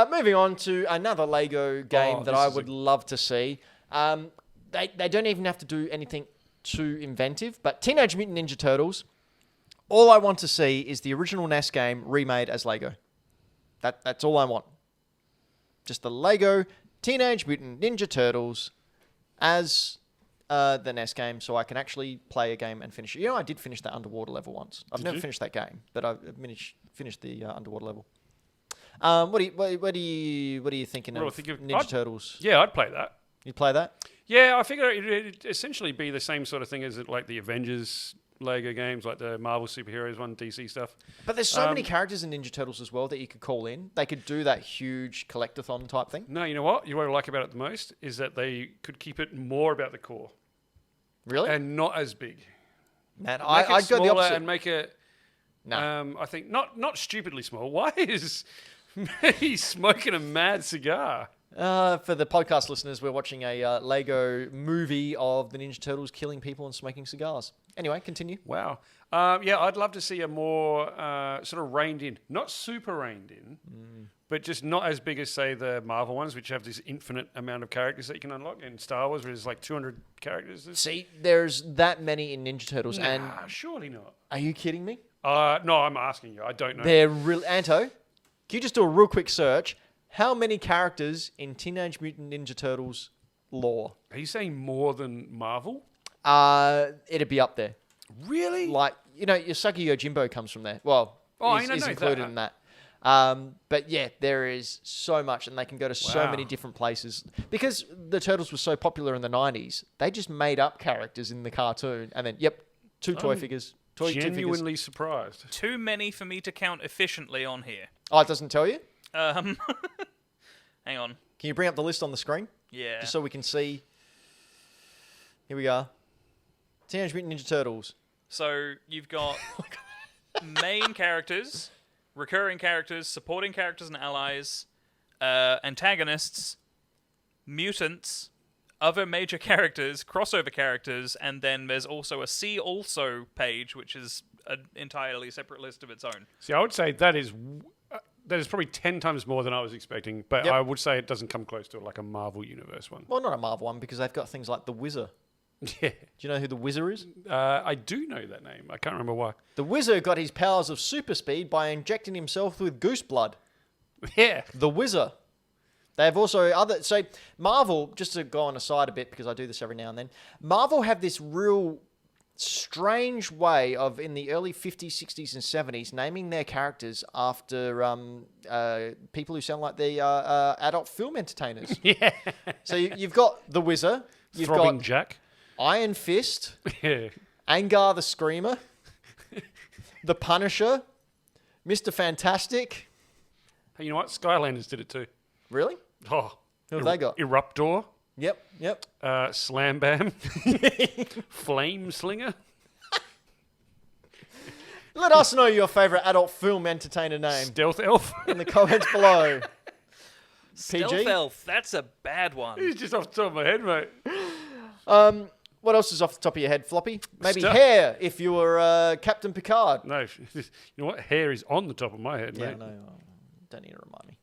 moving on to another Lego game that this I is would love to see. They don't even have to do anything too inventive, but Teenage Mutant Ninja Turtles, all I want to see is the original NES game remade as Lego. That's all I want. Just the Lego Teenage Mutant Ninja Turtles as the NES game, so I can actually play a game and finish it. You know, I did finish that underwater level once. I've never finished that game, but I've finished the underwater level. What are you thinking What do I of think of- Ninja Turtles? Yeah, I'd play that. You play that? Yeah, I figure it'd essentially be the same sort of thing as like the Avengers Lego games, like the Marvel superheroes one, DC stuff. But there's so many characters in Ninja Turtles as well that you could call in. They could do that huge collectathon type thing. No, you know what? What I like about it the most is that they could keep it more about the core Really? and not as big. Man, Make I'd it go the smaller opposite. and make it. No. I think not stupidly small. Why is he smoking a mad cigar? For the podcast listeners, we're watching a Lego movie of the Ninja Turtles killing people and smoking cigars. Anyway, continue. Wow. Yeah, I'd love to see a more sort of reined in, not super reined in, but just not as big as, say, the Marvel ones, which have this infinite amount of characters that you can unlock. In Star Wars, where there's like 200 characters. See, there's that many in Ninja Turtles, and Surely not. are you kidding me? No, I'm asking you. I don't know. They're real. Anto, can you just do a real quick search? How many characters in Teenage Mutant Ninja Turtles lore? Are you saying more than Marvel? It'd be up there. Really? Like, Yosaki Yojimbo comes from there. Well, is included in that. But yeah, there is so much, and they can go to so many different places. Because the Turtles were so popular in the 90s, they just made up characters in the cartoon, and then, two toy figures. Genuinely surprised. Too many for me to count efficiently on here. Oh, it doesn't tell you? Hang on. Can you bring up the list on the screen? Yeah. Just so we can see. Here we are. Teenage Mutant Ninja Turtles. So you've got main characters, recurring characters, supporting characters and allies, antagonists, mutants, other major characters, crossover characters, and then there's also a See Also page, which is an entirely separate list of its own. See, I would say that is probably 10 times more than I was expecting, but I would say it doesn't come close to like a Marvel Universe one. Well, not a Marvel one, because they've got things like the Wizard. Yeah. Do you know who the Wizard is? I do know that name. I can't remember why. The Wizard got his powers of super speed by injecting himself with goose blood. Yeah. The Wizard. They have also So Marvel, just to go on aside a bit, because I do this every now and then, Marvel have this real strange way of, in the early 50s, 60s, and 70s, naming their characters after people who sound like the adult film entertainers. Yeah. So you've got the Wizard. You've Throbbing got Jack. Iron Fist. Yeah. Angar the Screamer. The Punisher. Mr. Fantastic. Hey, you know what? Skylanders did it too. Really? Oh. Who have they got? Eruptor. Yep. Slam Bam. Flame Slinger. Let us know your favourite adult film entertainer name Stealth Elf. in the comments below. Stealth PG? Elf, that's a bad one. He's just off the top of my head, mate. What else is off the top of your head, Floppy? Maybe Stuff. Hair, if you were Captain Picard. No, you know what? Hair is on the top of my head, Yeah, mate. no, don't need to remind me.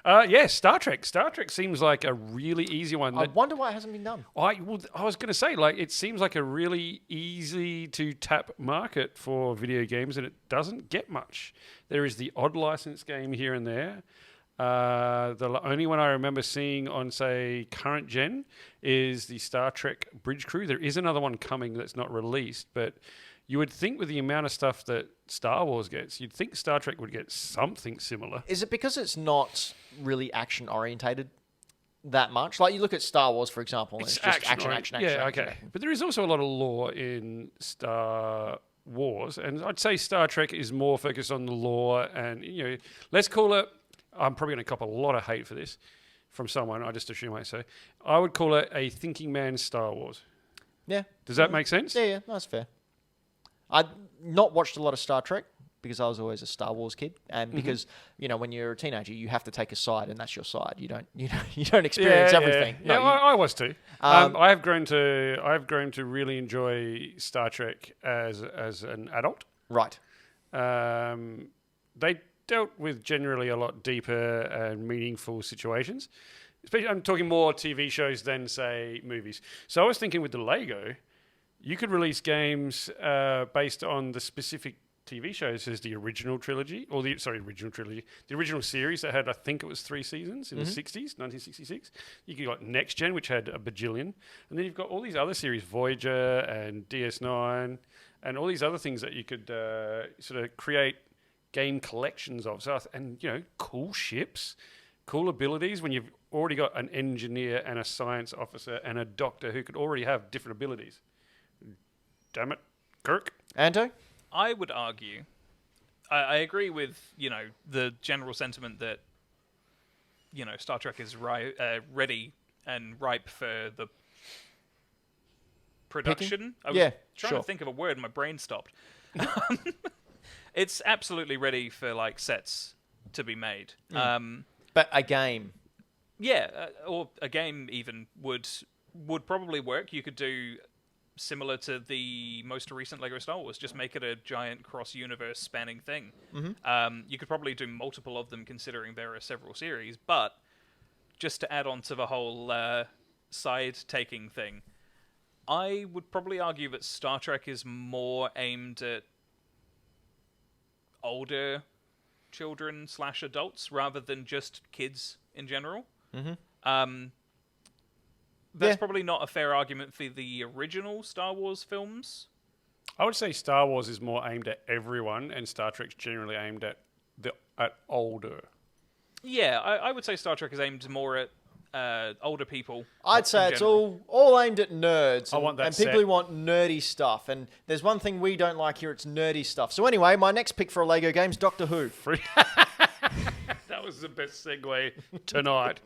Yeah, Star Trek. Star Trek seems like a really easy one. I wonder why it hasn't been done. I was going to say, like, it seems like a really easy to tap market for video games, and it doesn't get much. There is the odd license game here and there. The only one I remember seeing on, say, current gen is the Star Trek Bridge Crew. There is another one coming that's not released, but you would think with the amount of stuff that Star Wars gets, you'd think Star Trek would get something similar. Is it because it's not really action orientated that much? Like, you look at Star Wars, for example, and it's just action. Yeah, okay. But there is also a lot of lore in Star Wars, and I'd say Star Trek is more focused on the lore, and, let's call it, I'm probably going to cop a lot of hate for this from someone, I just assume I say. I would call it a thinking man's Star Wars. Yeah. Does that make sense? Yeah, that's fair. I've not watched a lot of Star Trek because I was always a Star Wars kid, and because when you're a teenager, you have to take a side, and that's your side. You don't experience everything. Yeah, I was too. I have grown to really enjoy Star Trek as an adult. Right. They dealt with generally a lot deeper and meaningful situations. Especially, I'm talking more TV shows than, say, movies. So I was thinking with the Lego, you could release games based on the specific TV shows as the original trilogy, the original series that had, I think it was 3 seasons in the 60s, 1966. You got Next Gen, which had a bajillion. And then you've got all these other series, Voyager and DS9, and all these other things that you could sort of create game collections of. Cool ships, cool abilities when you've already got an engineer and a science officer and a doctor who could already have different abilities. Damn it, Kirk. Anto? I would argue, I agree with, the general sentiment that, Star Trek is ready and ripe for the production. I was trying to think of a word and my brain stopped. It's absolutely ready for, sets to be made. But a game. Yeah, or a game even would probably work. You could do similar to the most recent Lego Star Wars. Just make it a giant cross-universe spanning thing. You could probably do multiple of them, considering there are several series. But just to add on to the whole side-taking thing, I would probably argue that Star Trek is more aimed at older children / adults rather than just kids in general. That's probably not a fair argument for the original Star Wars films. I would say Star Wars is more aimed at everyone, and Star Trek's generally aimed at older. Yeah, I would say Star Trek is aimed more at older people. I'd say it's all aimed at nerds. I want that and people set. who want nerdy stuff. And there's one thing we don't like here, it's nerdy stuff. So anyway, my next pick for a Lego game is Doctor Who. That was the best segue tonight.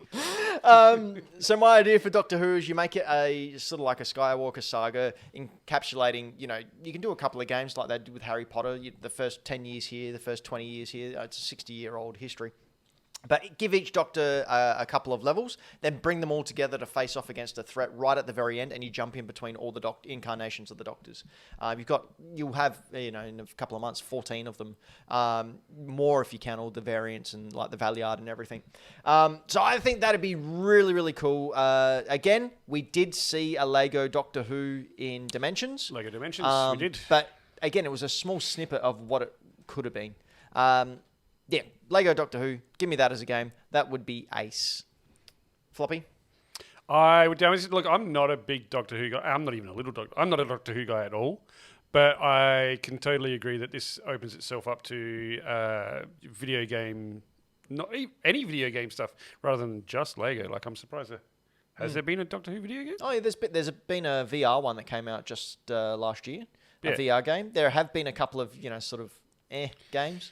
So my idea for Doctor Who is you make it a sort of like a Skywalker saga, encapsulating, you can do a couple of games like they did with Harry Potter, the first 10 years here, the first 20 years here. It's a 60-year-old history. But give each Doctor a couple of levels, then bring them all together to face off against a threat right at the very end, and you jump in between all the incarnations of the Doctors. You'll have, in a couple of months, 14 of them, more if you count all the variants and like the Valiard and everything. So I think that'd be really, really cool. Again, we did see a Lego Doctor Who in Dimensions. Lego Dimensions, we did. But again, it was a small snippet of what it could have been. Yeah, Lego Doctor Who, give me that as a game. That would be ace. Floppy? I would look, I'm not a big Doctor Who guy. I'm not even a little Doctor. I'm not a Doctor Who guy at all. But I can totally agree that this opens itself up to video game, any video game stuff, rather than just Lego. Like, I'm surprised. Has there been a Doctor Who video game? Oh, yeah, there's been a VR one that came out just last year. A VR game. There have been a couple of, sort of games.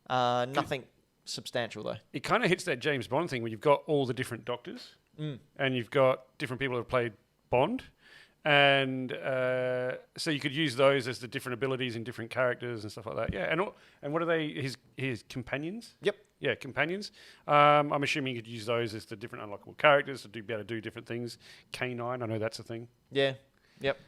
Nothing substantial, though. It kind of hits that James Bond thing where you've got all the different Doctors and you've got different people who have played Bond. And so you could use those as the different abilities in different characters and stuff like that. Yeah, and what are they, his companions? Yep. Yeah, companions. I'm assuming you could use those as the different unlockable characters to be able to do different things. K9, I know that's a thing. Yeah, yep.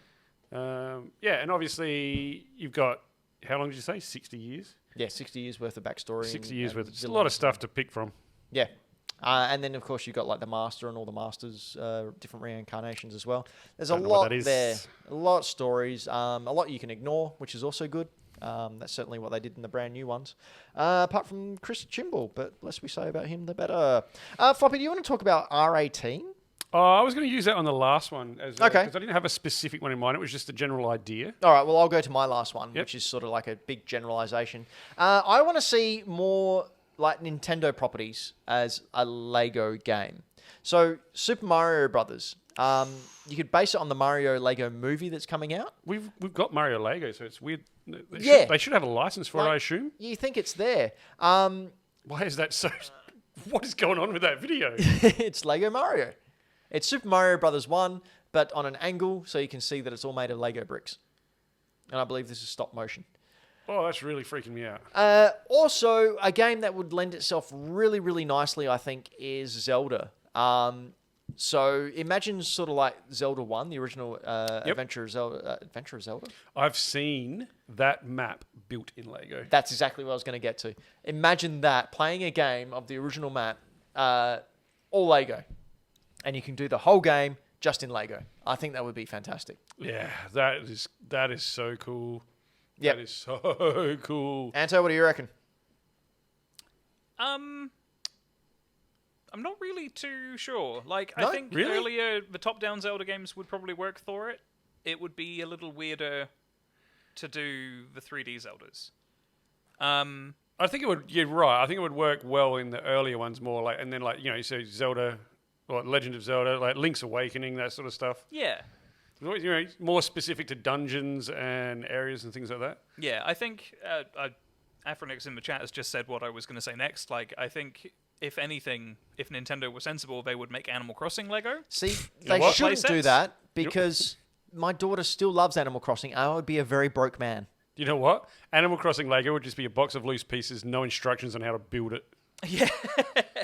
And obviously you've got, how long did you say, 60 years? Yeah, 60 years worth of backstory. 60 years worth. It's a lot of stuff to pick from. Yeah. And then, of course, you've got like the Master and all the Masters, different reincarnations as well. There's a lot there. A lot of stories. A lot you can ignore, which is also good. That's certainly what they did in the brand new ones. Apart from Chris Chimble, but less we say about him, the better. Floppy, do you want to talk about R18? I was going to use that on the last one as well, okay, because I didn't have a specific one in mind. It was just a general idea. All right, well, I'll go to my last one, which is sort of like a big generalization. I want to see more like Nintendo properties as a Lego game. So Super Mario Brothers, you could base it on the Mario Lego movie that's coming out. We've got Mario Lego, so it's weird. They should have a license for it, I assume. You think it's there. Why is that so... What is going on with that video? It's Lego Mario. It's Super Mario Brothers 1, but on an angle, so you can see that it's all made of Lego bricks. And I believe this is stop motion. Oh, that's really freaking me out. Also, a game that would lend itself really, really nicely, I think, is Zelda. So imagine sort of like Zelda 1, the original Adventure of Zelda. I've seen that map built in Lego. That's exactly what I was going to get to. Imagine that, playing a game of the original map, all Lego. And you can do the whole game just in Lego. I think that would be fantastic. Yeah, that is so cool. Yep. That is so cool. Anto, what do you reckon? I'm not really too sure. Like, No? I think Really? earlier the top-down Zelda games would probably work for it. It would be a little weirder to do the 3D Zeldas. I think it would. You're right. I think it would work well in the earlier ones more, like, and then like so Zelda, or Legend of Zelda, like Link's Awakening, that sort of stuff. Yeah. More specific to dungeons and areas and things like that. Yeah, I think Afronix in the chat has just said what I was going to say next. Like, I think if anything, if Nintendo were sensible, they would make Animal Crossing Lego. See, know they what? shouldn't do Playsets? that because my daughter still loves Animal Crossing. I would be a very broke man. You know what? Animal Crossing Lego would just be a box of loose pieces, no instructions on how to build it. Yeah,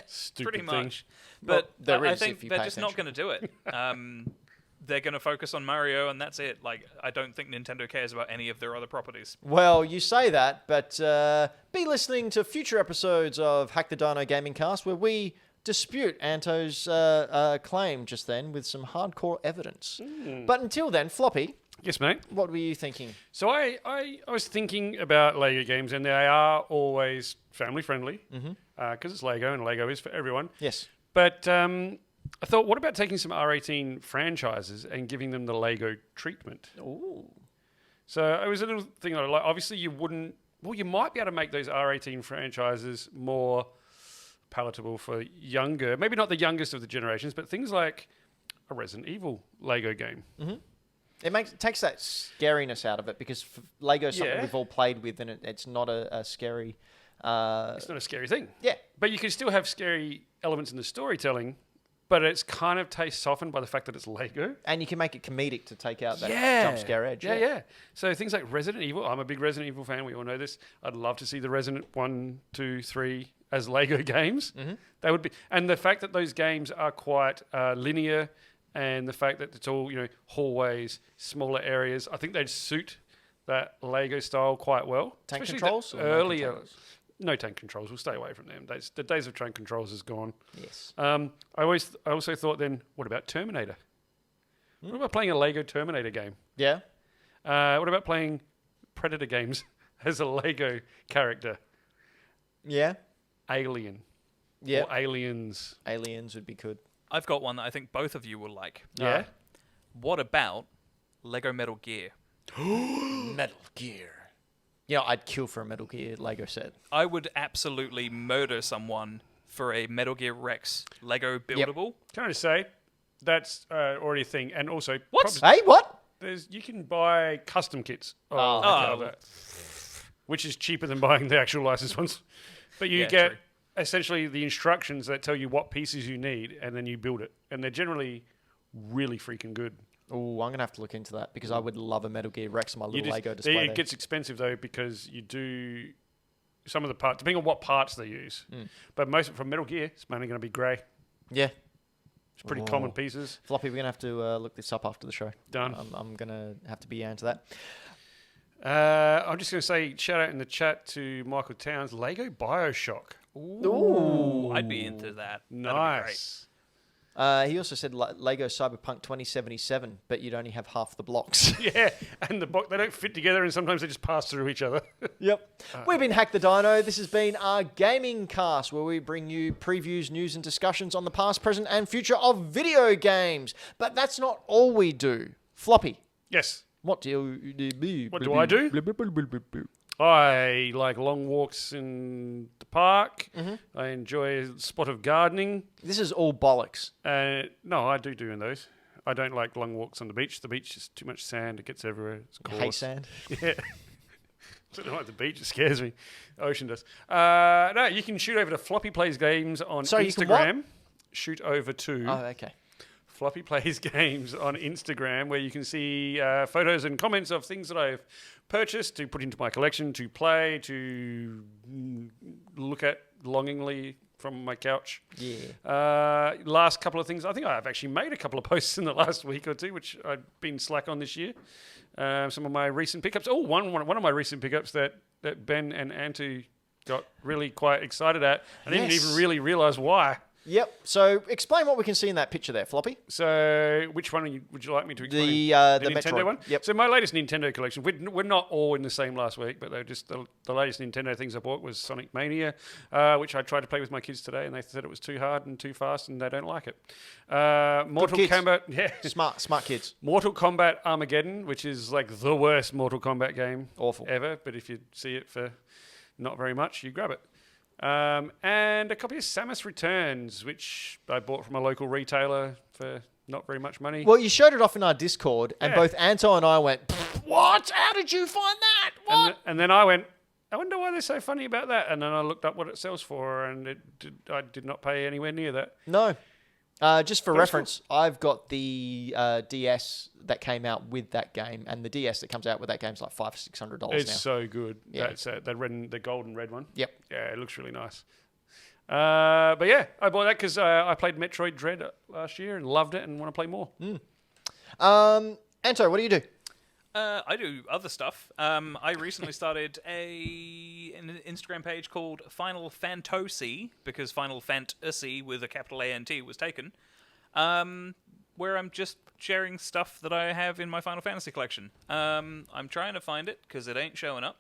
Stupid pretty thing. much. But Well, there I is think if you they're pay just not going to do it. they're going to focus on Mario and that's it. Like, I don't think Nintendo cares about any of their other properties. Well, you say that, but be listening to future episodes of Hack the Dino Gaming Cast where we dispute Anto's claim just then with some hardcore evidence. But until then, Floppy, Yes, mate. what were you thinking? So I was thinking about Lego games, and they are always family friendly because it's Lego, and Lego is for everyone. Yes. But I thought, what about taking some R18 franchises and giving them the Lego treatment? Ooh. So it was a little thing that I like. Obviously, you wouldn't. Well, you might be able to make those R18 franchises more palatable for younger, maybe not the youngest of the generations, but things like a Resident Evil Lego game. It takes that scariness out of it because Lego's something Yeah. we've all played with, and it's not a scary. It's not a scary thing. Yeah. But you can still have scary elements in the storytelling, but it's kind of taste softened by the fact that it's Lego. And you can make it comedic to take out that jump scare edge. Yeah. So things like Resident Evil, I'm a big Resident Evil fan, we all know this. I'd love to see the Resident 1, 2, 3 as Lego games. They would be, and the fact that those games are quite linear, and the fact that it's all, hallways, smaller areas, I think they'd suit that Lego style quite well. Tank Especially controls? the Or no earlier. controls? No tank controls. We'll stay away from them. The days of tank controls is gone. Yes. I also thought then, what about Terminator? What about playing a Lego Terminator game? Yeah. What about playing Predator games as a Lego character? Yeah. Alien. Yeah. Or Aliens. Aliens would be good. I've got one that I think both of you will like. Yeah. What about Lego Metal Gear? Metal Gear. I'd kill for a Metal Gear Lego set. I would absolutely murder someone for a Metal Gear Rex Lego buildable. Can I just say, that's already a thing. And also, What? Hey, what? you can buy custom kits of Oh. that, which is cheaper than buying the actual licensed ones. But you Yeah, get true. essentially the instructions that tell you what pieces you need, and then you build it. And they're generally really freaking good. Oh, I'm going to have to look into that because I would love a Metal Gear Rex on my You little just- Lego display. It there. gets expensive though because you do some of the parts, depending on what parts they use. But most from Metal Gear, it's mainly going to be grey. Yeah. It's pretty Oh. common pieces. Floppy, we're going to have to look this up after the show. Done. I'm going to have to be into that. I'm just going to say shout out in the chat to Michael Towns, Lego Bioshock. Ooh, I'd be into that. That'd be great. Nice. He also said Lego Cyberpunk 2077, but you'd only have half the blocks. Yeah, and they don't fit together, and sometimes they just pass through each other. Yep. We've been Hack the Dino. This has been our gaming cast where we bring you previews, news, and discussions on the past, present, and future of video games. But that's not all we do. Floppy, Yes. what do you What do I do? I like long walks in the park. I enjoy a spot of gardening. This is all bollocks. No, I do doing those. I don't like long walks on the beach. The beach is too much sand. It gets everywhere. It's coarse. Hey, sand. Yeah. I don't like the beach. It scares me. The ocean does. No, you can shoot over to Floppy Plays Games on Sorry, you can what? Instagram. Shoot over to Oh, okay. Floppy Plays Games on Instagram, where you can see photos and comments of things that I've purchased to put into my collection, to play, to look at longingly from my couch. Yeah. Last couple of things, I think I've actually made a couple of posts in the last week or two, which I've been slack on this year. Some of my recent pickups. Oh, one of my recent pickups that Ben and Antu got really quite excited at. I didn't Yes. even really realise why. Yep. So explain what we can see in that picture there, Floppy. So, which one would you like me to explain? The Nintendo Metroid. one. Yep. So my latest Nintendo collection. We're not all in the same last week, but they're just the latest Nintendo things I bought was Sonic Mania, which I tried to play with my kids today, and they said it was too hard and too fast, and they don't like it. Mortal kids. Kombat. Yeah. Smart kids. Mortal Kombat Armageddon, which is like the worst Mortal Kombat game Awful. ever. But if you see it for not very much, you grab it. And a copy of Samus Returns, which I bought from a local retailer for not very much money. Well, you showed it off in our Discord, and Yeah. both Anto and I went, "What? How did you find that? What?" And then I went, I wonder why they're so funny about that. And then I looked up what it sells for, and I did not pay anywhere near that. No. Just for But it's reference, I've got the DS that came out with that game, and the DS that comes out with that game is like $500 or $600 It's now. so good. Yeah. That's the gold and red one. Yep. Yeah, it looks really nice. But yeah, I bought that because I played Metroid Dread last year and loved it and want to play more. Anto, what do you do? I do other stuff. I recently started an Instagram page called Final Fantasy, because Final Fantasy with a capital A-N-T was taken, where I'm just sharing stuff that I have in my Final Fantasy collection. I'm trying to find it, because it ain't showing up.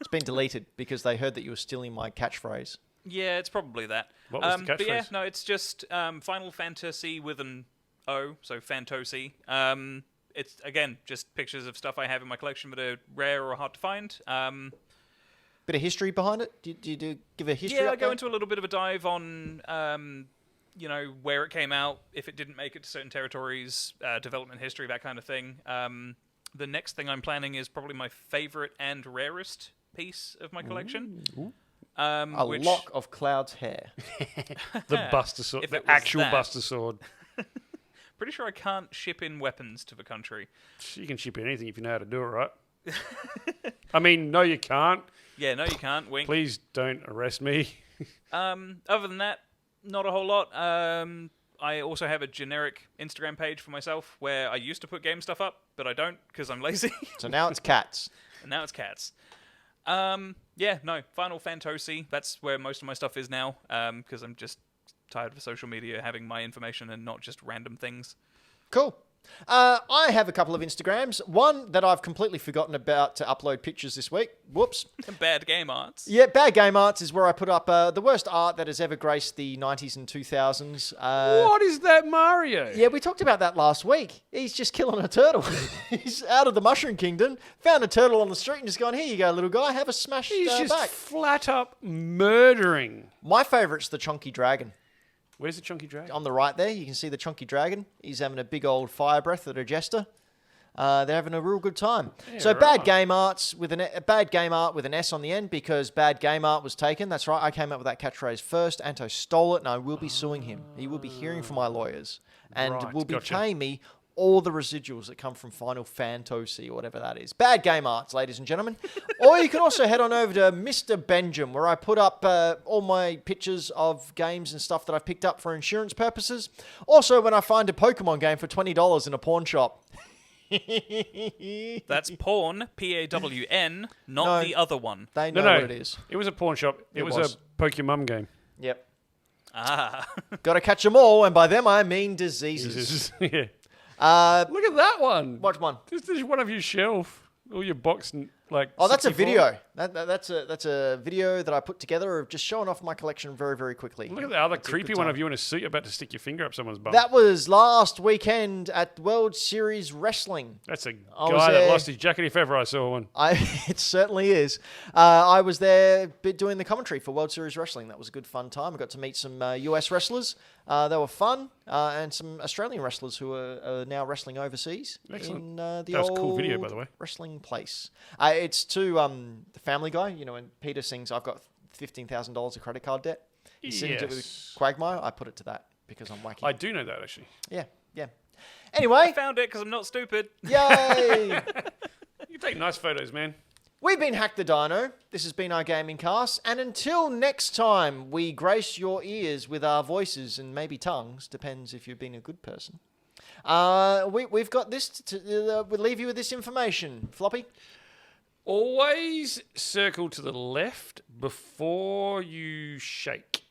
It's been deleted because they heard that you were stealing my catchphrase. Yeah, it's probably that. What was the But yeah, catchphrase? no, it's just Final Fantasy with an O, so Fantasy. It's, again, just pictures of stuff I have in my collection that are rare or hard to find. Bit of history behind it? Do you give a history? Yeah, I go update? into a little bit of a dive on, where it came out, if it didn't make it to certain territories, development history, that kind of thing. The next thing I'm planning is probably my favorite and rarest piece of my collection. A lock of Cloud's hair. The Buster Sword. If The it was actual that. Buster Sword. Pretty sure I can't ship in weapons to the country. You can ship anything if you know how to do it, right? I mean, no, you can't. Yeah, no, you can't. Wink. Please don't arrest me. Other than that, not a whole lot. I also have a generic Instagram page for myself where I used to put game stuff up, but I don't because I'm lazy. So now it's cats. And now it's cats. Final Fantasy. That's where most of my stuff is now, because I'm just tired of social media having my information and not just random things. Cool. I have a couple of Instagrams. One that I've completely forgotten about to upload pictures this week. Whoops. Bad game arts. Yeah, Bad Game Arts is where I put up the worst art that has ever graced the 90s and 2000s. What is that, Mario? Yeah, we talked about that last week. He's just killing a turtle. He's out of the Mushroom Kingdom, found a turtle on the street and just gone, here you go, little guy, have a smash He's just back. flat up murdering. My favourite's the Chunky Dragon. Where's the Chunky Dragon? On the right there, you can see the Chunky Dragon. He's having a big old fire breath at a jester. They're having a real good time. Yeah, so right. Bad Game Arts with Bad Game Art with an S on the end because Bad Game Art was taken. That's right. I came up with that catchphrase first. Anto stole it, and I will be suing him. He will be hearing from my lawyers and Right, will be gotcha. paying me all the residuals that come from Final Fantasy or whatever that is. Bad Game Arts, ladies and gentlemen. Or you can also head on over to Mr. Benjamin, where I put up all my pictures of games and stuff that I've picked up for insurance purposes. Also, when I find a Pokemon game for $20 in a pawn shop. That's porn, P-A-W-N, not No. the other one. They know No, what it is. It was a pawn shop. It was was. a Pokemon game. Yep. Ah. Got to catch them all, and by them I mean diseases. Yeah. Look at that one. Watch one. This is one of your shelf. All your box, like. Oh, that's a 64. video. That's a video that I put together of just showing off my collection very, very quickly. Look at the other It's a creepy good one time. of you in a suit about to stick your finger up someone's bum. That was last weekend at World Series Wrestling. That's a was guy that there. lost his jacket if ever I saw one. It certainly is. I was there doing the commentary for World Series Wrestling. That was a good fun time. I got to meet some US wrestlers. They were fun. And some Australian wrestlers who are now wrestling overseas. Excellent. In That the was a old cool video, by the way. wrestling place. It's to the Family Guy. You know, when Peter sings, I've got $15,000 of credit card debt. He sings it with Yes. Quagmire. I put it to that because I'm wacky. I do know that, actually. Yeah. Anyway, Found it because I'm not stupid. yay! You take nice photos, man. We've been Hack the Dino. This has been our gaming cast. And until next time, we grace your ears with our voices and maybe tongues. Depends if you've been a good person. We've got this. We'll leave you with this information. Floppy? Always circle to the left before you shake.